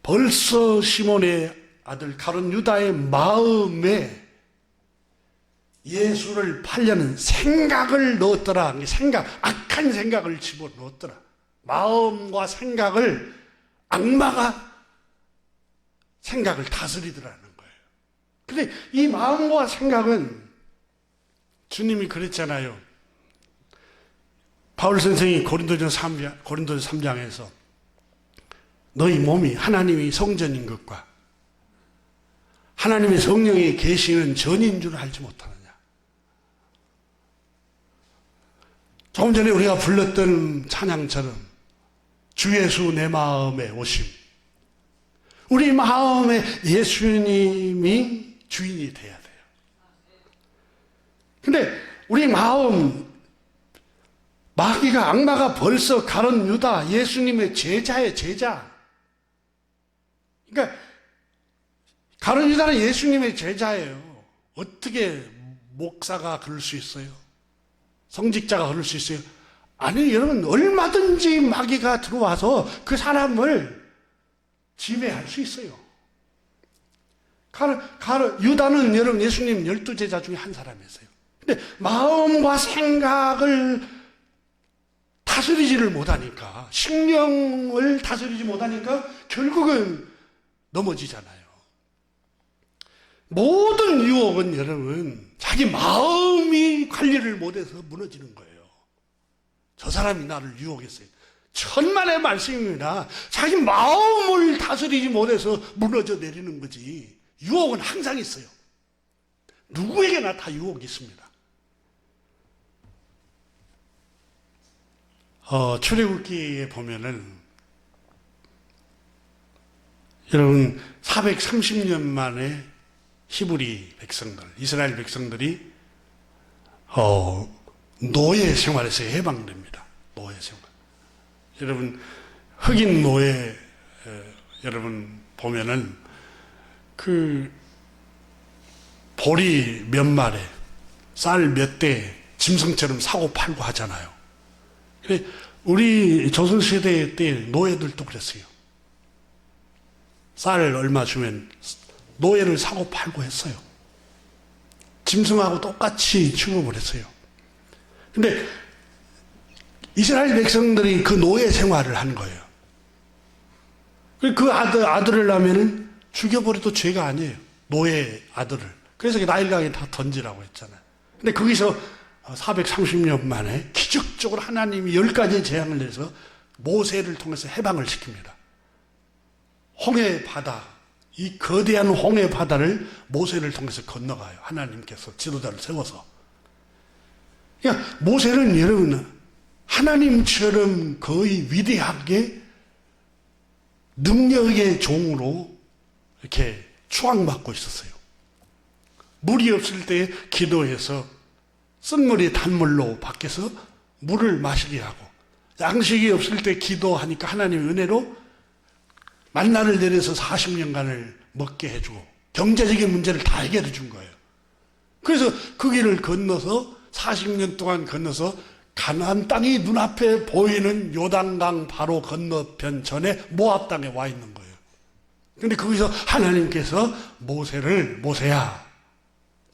벌써 시몬의 아들 가룟 유다의 마음에 예수를 팔려는 생각을 넣었더라. 악한 생각을 집어넣었더라. 마음과 생각을, 악마가 생각을 다스리더라는 거예요. 근데 이 마음과 생각은 주님이 그랬잖아요. 바울 선생이 고린도전 3장에서 너희 몸이 하나님의 성전인 것과 하나님의 성령이 계시는 전인 줄 알지 못하느냐. 조금 전에 우리가 불렀던 찬양처럼 주 예수 내 마음에 오심. 우리 마음에 예수님이 주인이 돼야 돼요. 근데 우리 마음, 악마가 벌써 가룟 유다, 예수님의 제자의 제자. 그러니까 가룟 유다는 예수님의 제자예요. 어떻게 목사가 그럴 수 있어요? 성직자가 그럴 수 있어요? 아니, 여러분, 얼마든지 마귀가 들어와서 그 사람을 지배할 수 있어요. 유다는 여러분, 예수님 12제자 중에 한 사람이었어요. 근데 마음과 생각을 다스리지를 못하니까, 신령을 다스리지 못하니까 결국은 넘어지잖아요. 모든 유혹은 여러분, 자기 마음이 관리를 못해서 무너지는 거예요. 저 사람이 나를 유혹했어요. 천만의 말씀입니다. 자기 마음을 다스리지 못해서 무너져 내리는 거지. 유혹은 항상 있어요. 누구에게나 다 유혹이 있습니다. 출애굽기에 보면은 여러분 430년 만에 히브리 백성들, 이스라엘 백성들이 노예 생활에서 해방됩니다. 노예 생활. 여러분 흑인 노예 여러분 보면은 그 보리 몇 마리, 쌀 몇 대 짐승처럼 사고 팔고 하잖아요. 우리 조선시대 때 노예들도 그랬어요. 쌀 얼마 주면 노예를 사고 팔고 했어요. 짐승하고 똑같이 취급을 했어요. 근데 이스라엘 백성들이 그 노예 생활을 한 거예요. 그 아들을 낳으면 죽여버려도 죄가 아니에요. 노예 아들을. 그래서 나일강에 다 던지라고 했잖아요. 근데 거기서 430년 만에 기적적으로 하나님이 10가지 재앙을 내서 모세를 통해서 해방을 시킵니다. 홍해 바다, 이 거대한 홍해 바다를 모세를 통해서 건너가요. 하나님께서 지도자를 세워서. 그러니까 모세는 여러분 하나님처럼 거의 위대하게 능력의 종으로 이렇게 추앙받고 있었어요. 물이 없을 때 기도해서 쓴물이 단물로 바뀌어서 물을 마시게 하고, 양식이 없을 때 기도하니까 하나님의 은혜로 만나를 내려서 40년간을 먹게 해주고 경제적인 문제를 다 해결해 준 거예요. 그래서 그 길을 건너서 40년 동안 건너서 가나안 땅이 눈앞에 보이는 요단강 바로 건너편 전에 모압 땅에 와 있는 거예요. 근데 거기서 하나님께서 모세야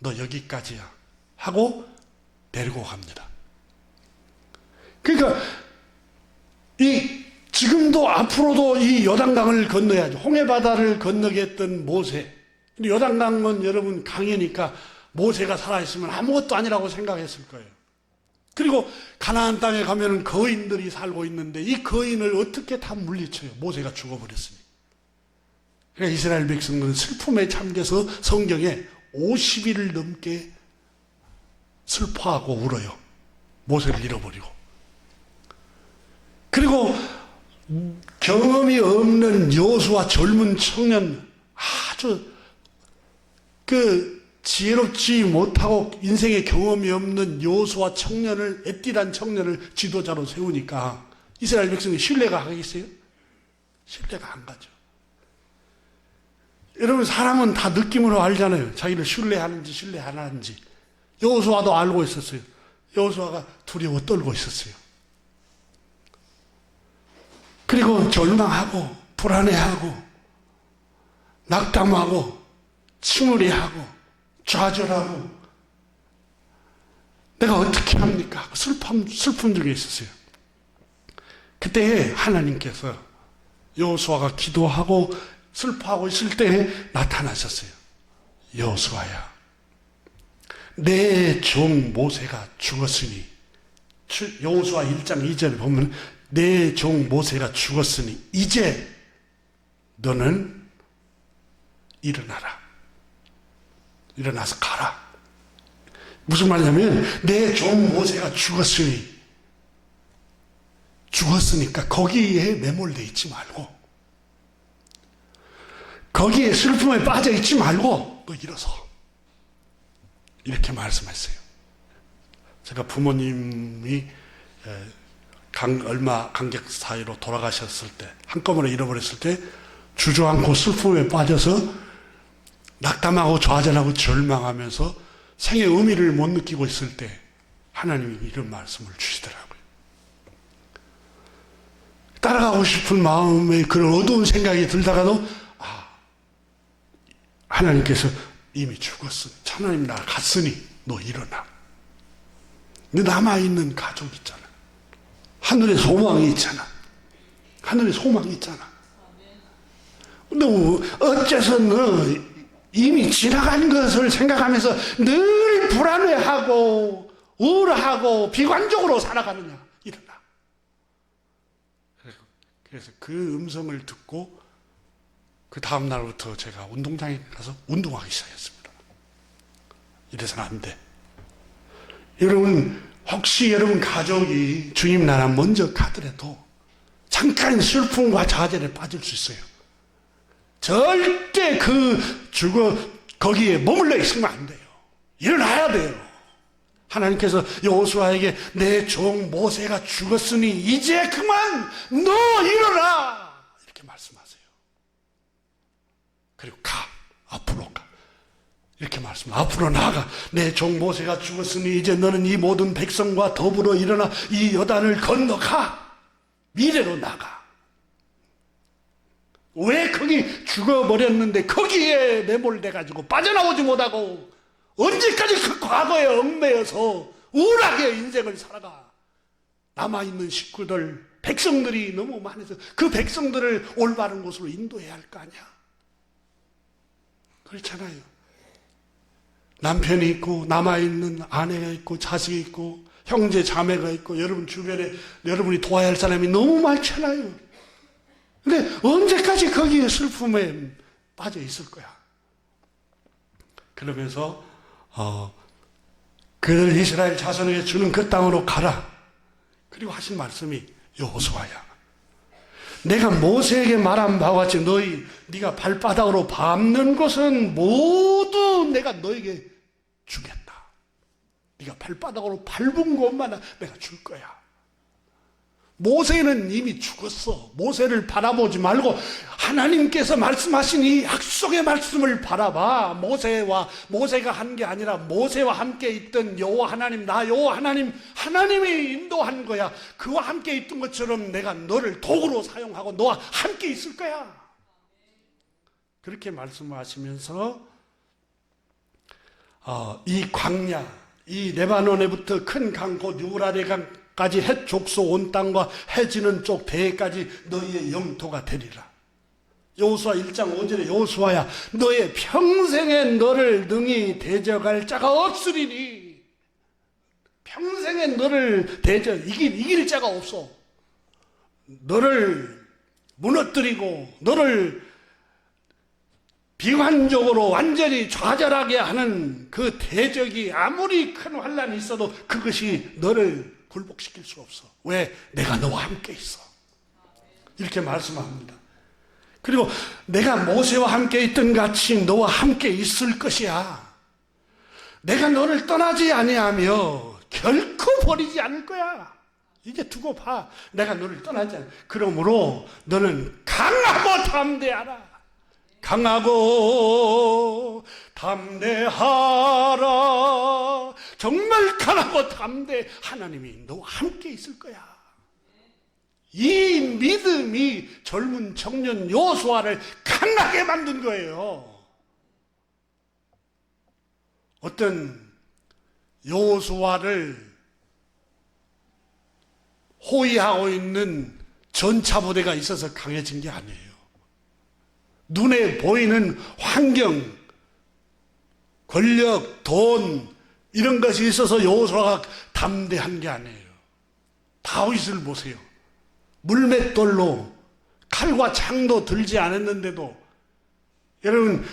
너 여기까지야 하고 데리고 갑니다. 그러니까 지금도 앞으로도 이 요단강을 건너야죠. 홍해바다를 건너게 했던 모세. 근데 요단강은 여러분 강이니까 모세가 살아있으면 아무것도 아니라고 생각했을 거예요. 그리고 가나안 땅에 가면 거인들이 살고 있는데 이 거인을 어떻게 다 물리쳐요? 모세가 죽어버렸으니. 그러니까 이스라엘 백성들은 슬픔에 잠겨서 성경에 50일을 넘게 슬퍼하고 울어요. 모세를 잃어버리고. 그리고 경험이 없는 여호수아 젊은 청년, 아주 지혜롭지 못하고 인생에 경험이 없는 여호수아 청년을, 애띠란 청년을 지도자로 세우니까 이스라엘 백성이 신뢰가 가겠어요? 신뢰가 안 가죠. 여러분 사람은 다 느낌으로 알잖아요. 자기를 신뢰하는지 신뢰 안 하는지. 여호수아도 알고 있었어요. 여호수아가 두려워 떨고 있었어요. 그리고 절망하고 불안해하고 낙담하고 침울해하고 좌절하고 내가 어떻게 합니까? 슬픔 중에 있었어요. 그때 하나님께서 여호수아가 기도하고 슬퍼하고 있을 때 나타나셨어요. 여호수아야, 내 종 모세가 죽었으니, 여호수아 1장 2절에 보면 내 종 모세가 죽었으니 이제 너는 일어나라. 일어나서 가라. 무슨 말이냐면 내 종 모세가 죽었으니까 거기에 매몰되어 있지 말고, 거기에 슬픔에 빠져 있지 말고 너 일어서. 이렇게 말씀했어요. 제가 부모님이 얼마 간격 사이로 돌아가셨을 때, 한꺼번에 잃어버렸을 때 주저앉고 슬픔에 빠져서 낙담하고 좌절하고 절망하면서 생의 의미를 못 느끼고 있을 때 하나님이 이런 말씀을 주시더라고요. 따라가고 싶은 마음에 그런 어두운 생각이 들다가도 하나님께서 이미 죽었으니, 하나님 나 갔으니 너 일어나. 너 남아있는 가족 있잖아. 하늘에 소망이 있잖아. 하늘에 소망이 있잖아. 근데 어째서 너 이미 지나간 것을 생각하면서 늘 불안해하고 우울하고 비관적으로 살아가느냐. 일어나. 그래서 그 음성을 듣고 그 다음 날부터 제가 운동장에 가서 운동하기 시작했습니다. 이래서는 안 돼. 여러분 혹시 여러분 가족이 주님 나라 먼저 가더라도 잠깐 슬픔과 좌절에 빠질 수 있어요. 절대 거기에 머물러 있으면 안 돼요. 일어나야 돼요. 하나님께서 여호수아에게 내 종 모세가 죽었으니 이제 그만 너 일어나 이렇게 말씀하세요. 그리고 앞으로 가 이렇게 말씀합니다. 앞으로 나아가. 내 종 모세가 죽었으니 이제 너는 이 모든 백성과 더불어 일어나 이 요단을 건너가. 미래로 나가. 왜 거기 죽어버렸는데 거기에 매몰돼가지고 빠져나오지 못하고 언제까지 그 과거에 얽매여서 우울하게 인생을 살아가. 남아있는 식구들, 백성들이 너무 많아서 그 백성들을 올바른 곳으로 인도해야 할 거 아니야. 그렇잖아요. 남편이 있고 남아있는 아내가 있고 자식이 있고 형제 자매가 있고 여러분 주변에 여러분이 도와야 할 사람이 너무 많잖아요. 근데 언제까지 거기에 슬픔에 빠져 있을 거야. 그러면서 그들 이스라엘 자손에게 주는 그 땅으로 가라. 그리고 하신 말씀이 여호수아야, 내가 모세에게 말한 바와 같이 네가 발바닥으로 밟는 것은 모두 내가 너에게 주겠다. 네가 발바닥으로 밟은 것만 내가 줄 거야. 모세는 이미 죽었어. 모세를 바라보지 말고 하나님께서 말씀하신 이 약속의 말씀을 바라봐. 모세가 한 게 아니라 모세와 함께 있던 여호와 하나님, 나 여호와 하나님이 인도한 거야. 그와 함께 있던 것처럼 내가 너를 도구로 사용하고 너와 함께 있을 거야. 그렇게 말씀하시면서 이 광야, 이 레바논에부터 큰 강 곧 유브라데강까지 헷 족소 온 땅과 해 지는 쪽 배까지 너희의 영토가 되리라. 여호수아 1장 5절에 여호수아야, 너의 평생에 너를 능히 대적할 자가 없으리니. 평생에 너를 이길 자가 없어. 너를 무너뜨리고 너를 비관적으로 완전히 좌절하게 하는 그 대적이 아무리 큰 환난이 있어도 그것이 너를 굴복시킬 수 없어. 왜? 내가 너와 함께 있어. 이렇게 말씀합니다. 그리고 내가 모세와 함께 있던 같이 너와 함께 있을 것이야. 내가 너를 떠나지 아니하며 결코 버리지 않을 거야. 이제 두고 봐. 내가 너를 떠나지 않아. 그러므로 너는 강하고 담대하라. 강하고 담대하라. 정말 강하고 담대. 하나님이 너와 함께 있을 거야. 이 믿음이 젊은 청년 여호수아를 강하게 만든 거예요. 어떤 여호수아를 호위하고 있는 전차부대가 있어서 강해진 게 아니에요. 눈에 보이는 환경, 권력, 돈 이런 것이 있어서 여호수아가 담대한 게 아니에요. 다윗을 보세요. 물맷돌로 칼과 창도 들지 않았는데도, 여러분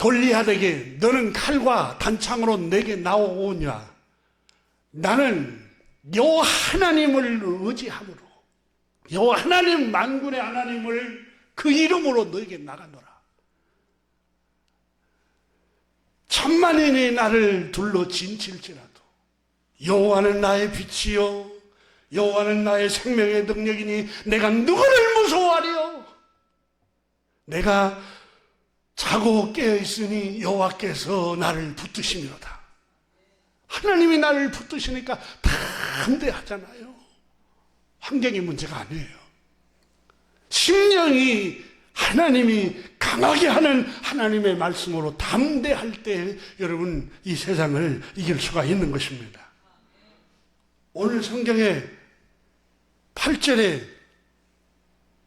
골리앗에게 너는 칼과 단창으로 내게 나오오냐, 나는 여호와 하나님을 의지함으로 여호와 하나님, 만군의 하나님을 그 이름으로 너에게 나가노라. 천만인이 나를 둘러 진칠지라도 여호와는 나의 빛이요 여호와는 나의 생명의 능력이니 내가 누구를 무서워하리요. 내가 자고 깨어있으니 여호와께서 나를 붙드시미로다. 하나님이 나를 붙드시니까 담대하잖아요. 환경이 문제가 아니에요. 심령이 하나님이 강하게 하는 하나님의 말씀으로 담대할 때 여러분 이 세상을 이길 수가 있는 것입니다. 오늘 성경에 8절에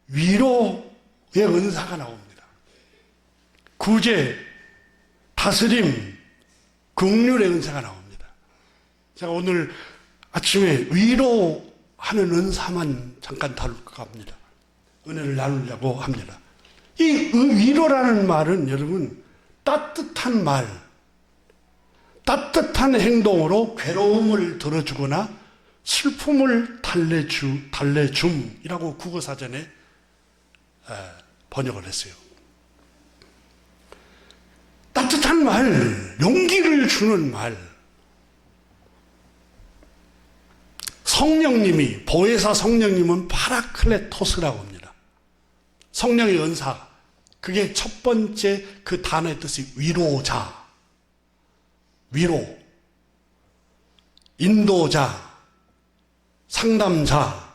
위로의 은사가 나옵니다. 구제, 다스림, 긍휼의 은사가 나옵니다. 제가 오늘 아침에 위로하는 은사만 잠깐 다룰까 합니다. 은혜를 나누려고 합니다. 이 위로라는 말은 여러분 따뜻한 말, 따뜻한 행동으로 괴로움을 덜어주거나 슬픔을 달래줌이라고 국어사전에 번역을 했어요. 따뜻한 말, 용기를 주는 말. 성령님이, 보혜사 성령님은 파라클레토스라고 합니다. 성령의 은사, 그게 첫 번째 그 단어의 뜻이 위로자, 위로, 인도자, 상담자,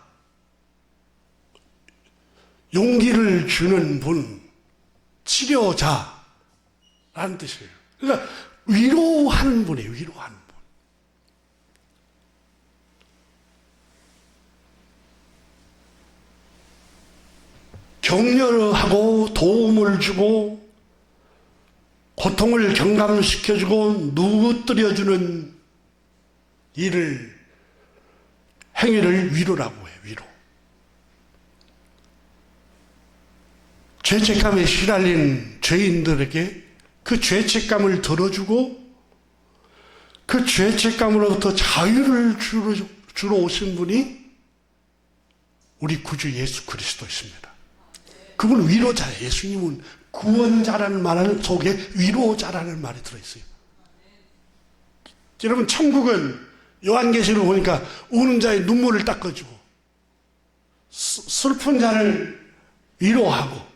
용기를 주는 분, 치료자라는 뜻이에요. 그러니까 위로하는 분이에요. 위로하는 분. 격려하고 도움을 주고 고통을 경감시켜주고 누그뜨려주는 행위를 위로라고 해요. 위로. 죄책감에 시달린 죄인들에게 그 죄책감을 덜어주고 그 죄책감으로부터 자유를 주러 오신 분이 우리 구주 예수 그리스도이십니다. 그분은 위로자예요. 예수님은 구원자라는 말 속에 위로자라는 말이 들어있어요. 여러분, 천국은 요한계시록 보니까 우는 자의 눈물을 닦아주고 슬픈 자를 위로하고,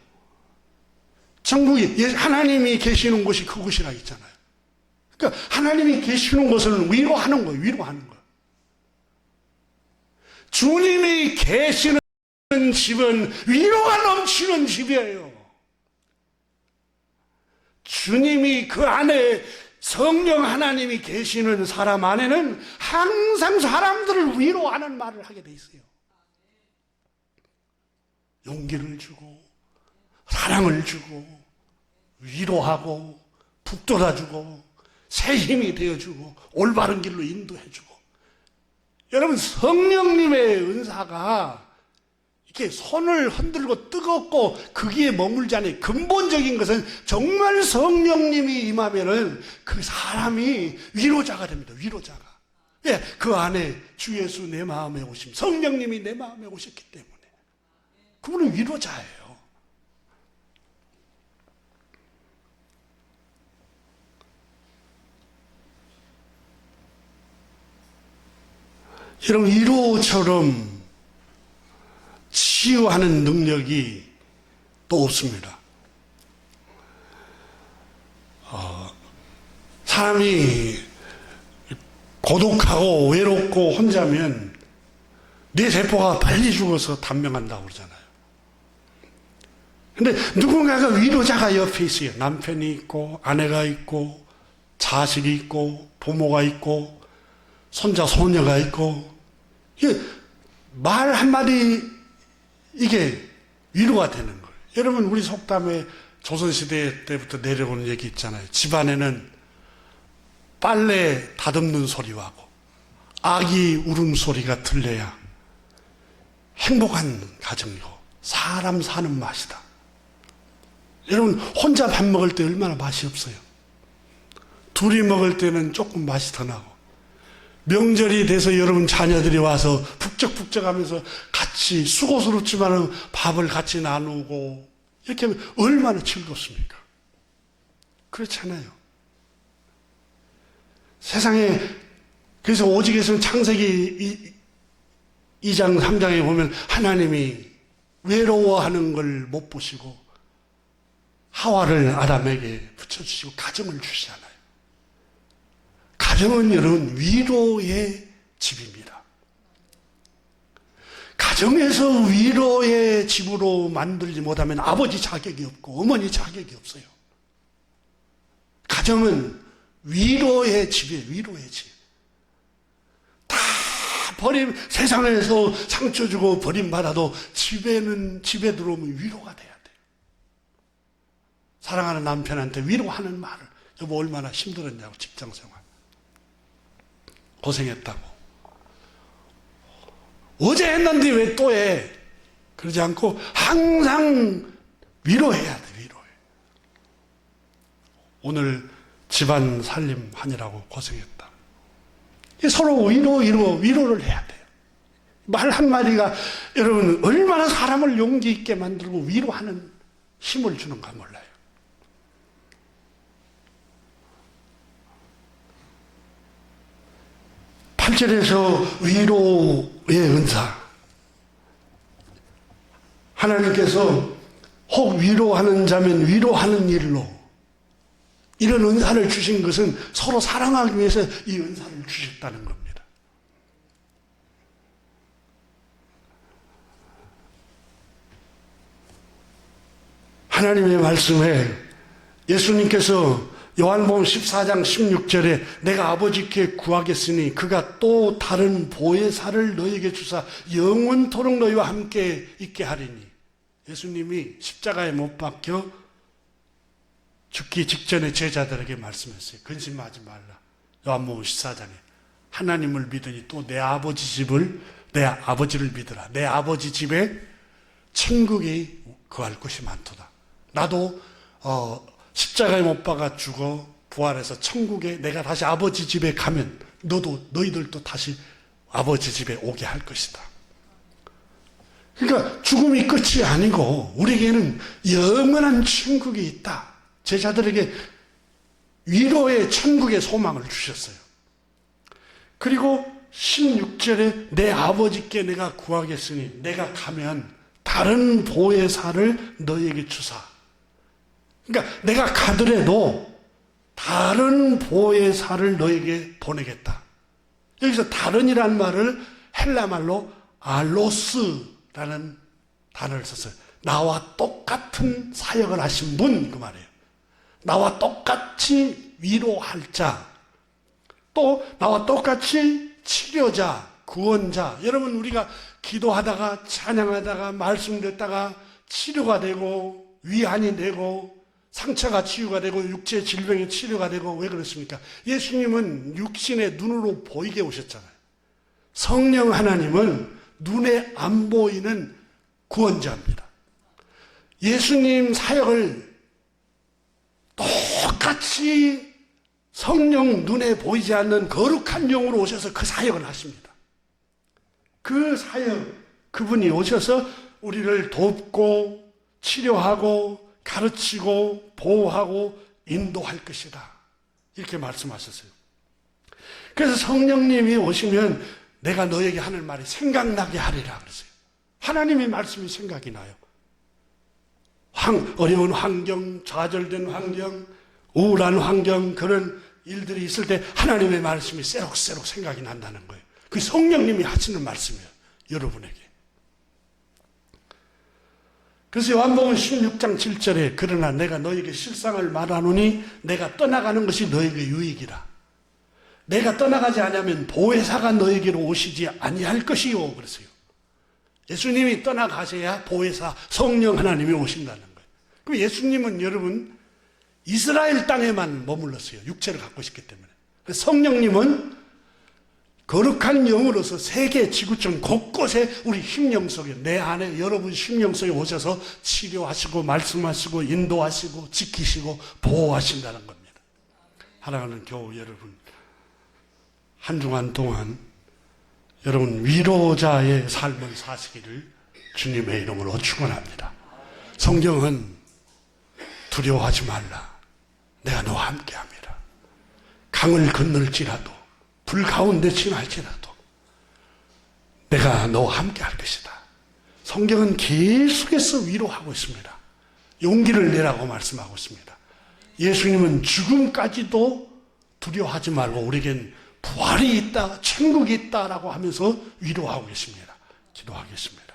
천국이 하나님이 계시는 곳이 그곳이라 했잖아요. 그러니까 하나님이 계시는 곳은 위로하는 거예요. 위로하는 거예요. 주님이 계시는 집은 위로가 넘치는 집이에요. 주님이 그 안에, 성령 하나님이 계시는 사람 안에는 항상 사람들을 위로하는 말을 하게 돼 있어요. 용기를 주고 사랑을 주고 위로하고 북돋아주고 새 힘이 되어주고 올바른 길로 인도해주고. 여러분, 성령님의 은사가 이렇게 손을 흔들고 뜨겁고 거기에 머물지 않아요. 근본적인 것은 정말 성령님이 임하면은 그 사람이 위로자가 됩니다. 위로자가. 예, 그 안에 주 예수 내 마음에 오심, 성령님이 내 마음에 오셨기 때문에 그분은 위로자예요. 여러분, 위로처럼 치유하는 능력이 또 없습니다. 사람이 고독하고 외롭고 혼자면 뇌 세포가 빨리 죽어서 단명한다고 그러잖아요. 근데 누군가가 위로자가 옆에 있어요. 남편이 있고 아내가 있고 자식이 있고 부모가 있고 손자 손녀가 있고, 이게 말 한마디 이게 위로가 되는 거예요. 여러분, 우리 속담에 조선시대 때부터 내려오는 얘기 있잖아요. 집안에는 빨래 다듬는 소리하고 아기 울음소리가 들려야 행복한 가정이고 사람 사는 맛이다. 여러분, 혼자 밥 먹을 때 얼마나 맛이 없어요. 둘이 먹을 때는 조금 맛이 더 나고, 명절이 돼서 여러분 자녀들이 와서 북적북적 하면서 같이 수고스럽지만 밥을 같이 나누고 이렇게 하면 얼마나 즐겁습니까? 그렇잖아요. 세상에, 그래서 오직에서는 창세기 2장 3장에 보면 하나님이 외로워하는 걸 못 보시고 하와를 아담에게 붙여주시고 가정을 주시잖아요. 가정은 여러분 위로의 집입니다. 가정에서 위로의 집으로 만들지 못하면 아버지 자격이 없고 어머니 자격이 없어요. 가정은 위로의 집이에요. 위로의 집. 다 세상에서 상처 주고 버림받아도 집에 들어오면 위로가 돼야 돼요. 사랑하는 남편한테 위로하는 말을, 여보 얼마나 힘들었냐고, 직장생활 고생했다고, 어제 했는데 왜 또 해? 그러지 않고 항상 위로해야 돼. 위로해. 오늘 집안 살림 하느라고 고생했다. 서로 위로를 해야 돼요. 말 한마디가 여러분 얼마나 사람을 용기 있게 만들고 위로하는 힘을 주는가 몰라요. 팔 8절에서 위로의 은사, 하나님께서 혹 위로하는 자면 위로하는 일로 이런 은사를 주신 것은 서로 사랑하기 위해서 이 은사를 주셨다는 겁니다. 하나님의 말씀에 예수님께서 요한복음 14장 16절에 내가 아버지께 구하겠으니 그가 또 다른 보혜사를 너에게 주사 영원토록 너희와 함께 있게 하리니, 예수님이 십자가에 못 박혀 죽기 직전에 제자들에게 말씀했어요. 근심하지 말라. 요한복음 14장에 하나님을 믿으니 또 내 아버지를 믿으라. 내 아버지 집에 천국이 거할 것이 많도다. 나도 십자가에 못 박아 죽어 부활해서 천국에 내가 다시 아버지 집에 가면 너희들도 다시 아버지 집에 오게 할 것이다. 그러니까 죽음이 끝이 아니고 우리에게는 영원한 천국이 있다. 제자들에게 위로의 천국의 소망을 주셨어요. 그리고 16절에 내 아버지께 내가 구하겠으니 내가 가면 다른 보혜사를 너희에게 주사. 그러니까 내가 가더라도 다른 보혜사를 너에게 보내겠다. 여기서 다른이란 말을 헬라 말로 알로스라는 단어를 썼어요. 나와 똑같은 사역을 하신 분, 그 말이에요. 나와 똑같이 위로할 자, 또 나와 똑같이 치료자, 구원자. 여러분, 우리가 기도하다가 찬양하다가 말씀 듣다가 치료가 되고 위안이 되고 상처가 치유가 되고 육체 질병이 치료가 되고, 왜 그렇습니까? 예수님은 육신의 눈으로 보이게 오셨잖아요. 성령 하나님은 눈에 안 보이는 구원자입니다. 예수님 사역을 똑같이 성령 눈에 보이지 않는 거룩한 영으로 오셔서 그 사역을 하십니다. 그 사역, 그분이 오셔서 우리를 돕고 치료하고 가르치고 보호하고 인도할 것이다. 이렇게 말씀하셨어요. 그래서 성령님이 오시면 내가 너에게 하는 말이 생각나게 하리라 그랬어요. 하나님의 말씀이 생각이 나요. 어려운 환경, 좌절된 환경, 우울한 환경, 그런 일들이 있을 때 하나님의 말씀이 새록새록 생각이 난다는 거예요. 그 성령님이 하시는 말씀이에요, 여러분에게. 그래서 요한복음 16장 7절에 그러나 내가 너에게 실상을 말하노니 내가 떠나가는 것이 너에게 유익이라. 내가 떠나가지 않으면 보혜사가 너에게로 오시지 아니할 것이요 그랬어요. 예수님이 떠나가셔야 보혜사 성령 하나님이 오신다는 거예요. 그럼 예수님은 여러분 이스라엘 땅에만 머물렀어요. 육체를 갖고 있기 때문에. 성령님은 거룩한 영으로서 세계 지구촌 곳곳에 우리 심령 속에, 내 안에 여러분 심령 속에 오셔서 치료하시고 말씀하시고 인도하시고 지키시고 보호하신다는 겁니다. 사랑하는 교우 여러분, 한 주간 동안 여러분 위로자의 삶을 사시기를 주님의 이름으로 축원합니다. 성경은 두려워하지 말라. 내가 너와 함께합니다. 강을 건널지라도 불 가운데 지날지라도 내가 너와 함께 할 것이다. 성경은 계속해서 위로하고 있습니다. 용기를 내라고 말씀하고 있습니다. 예수님은 죽음까지도 두려워하지 말고 우리에겐 부활이 있다, 천국이 있다라고 하면서 위로하고 계십니다. 기도하겠습니다.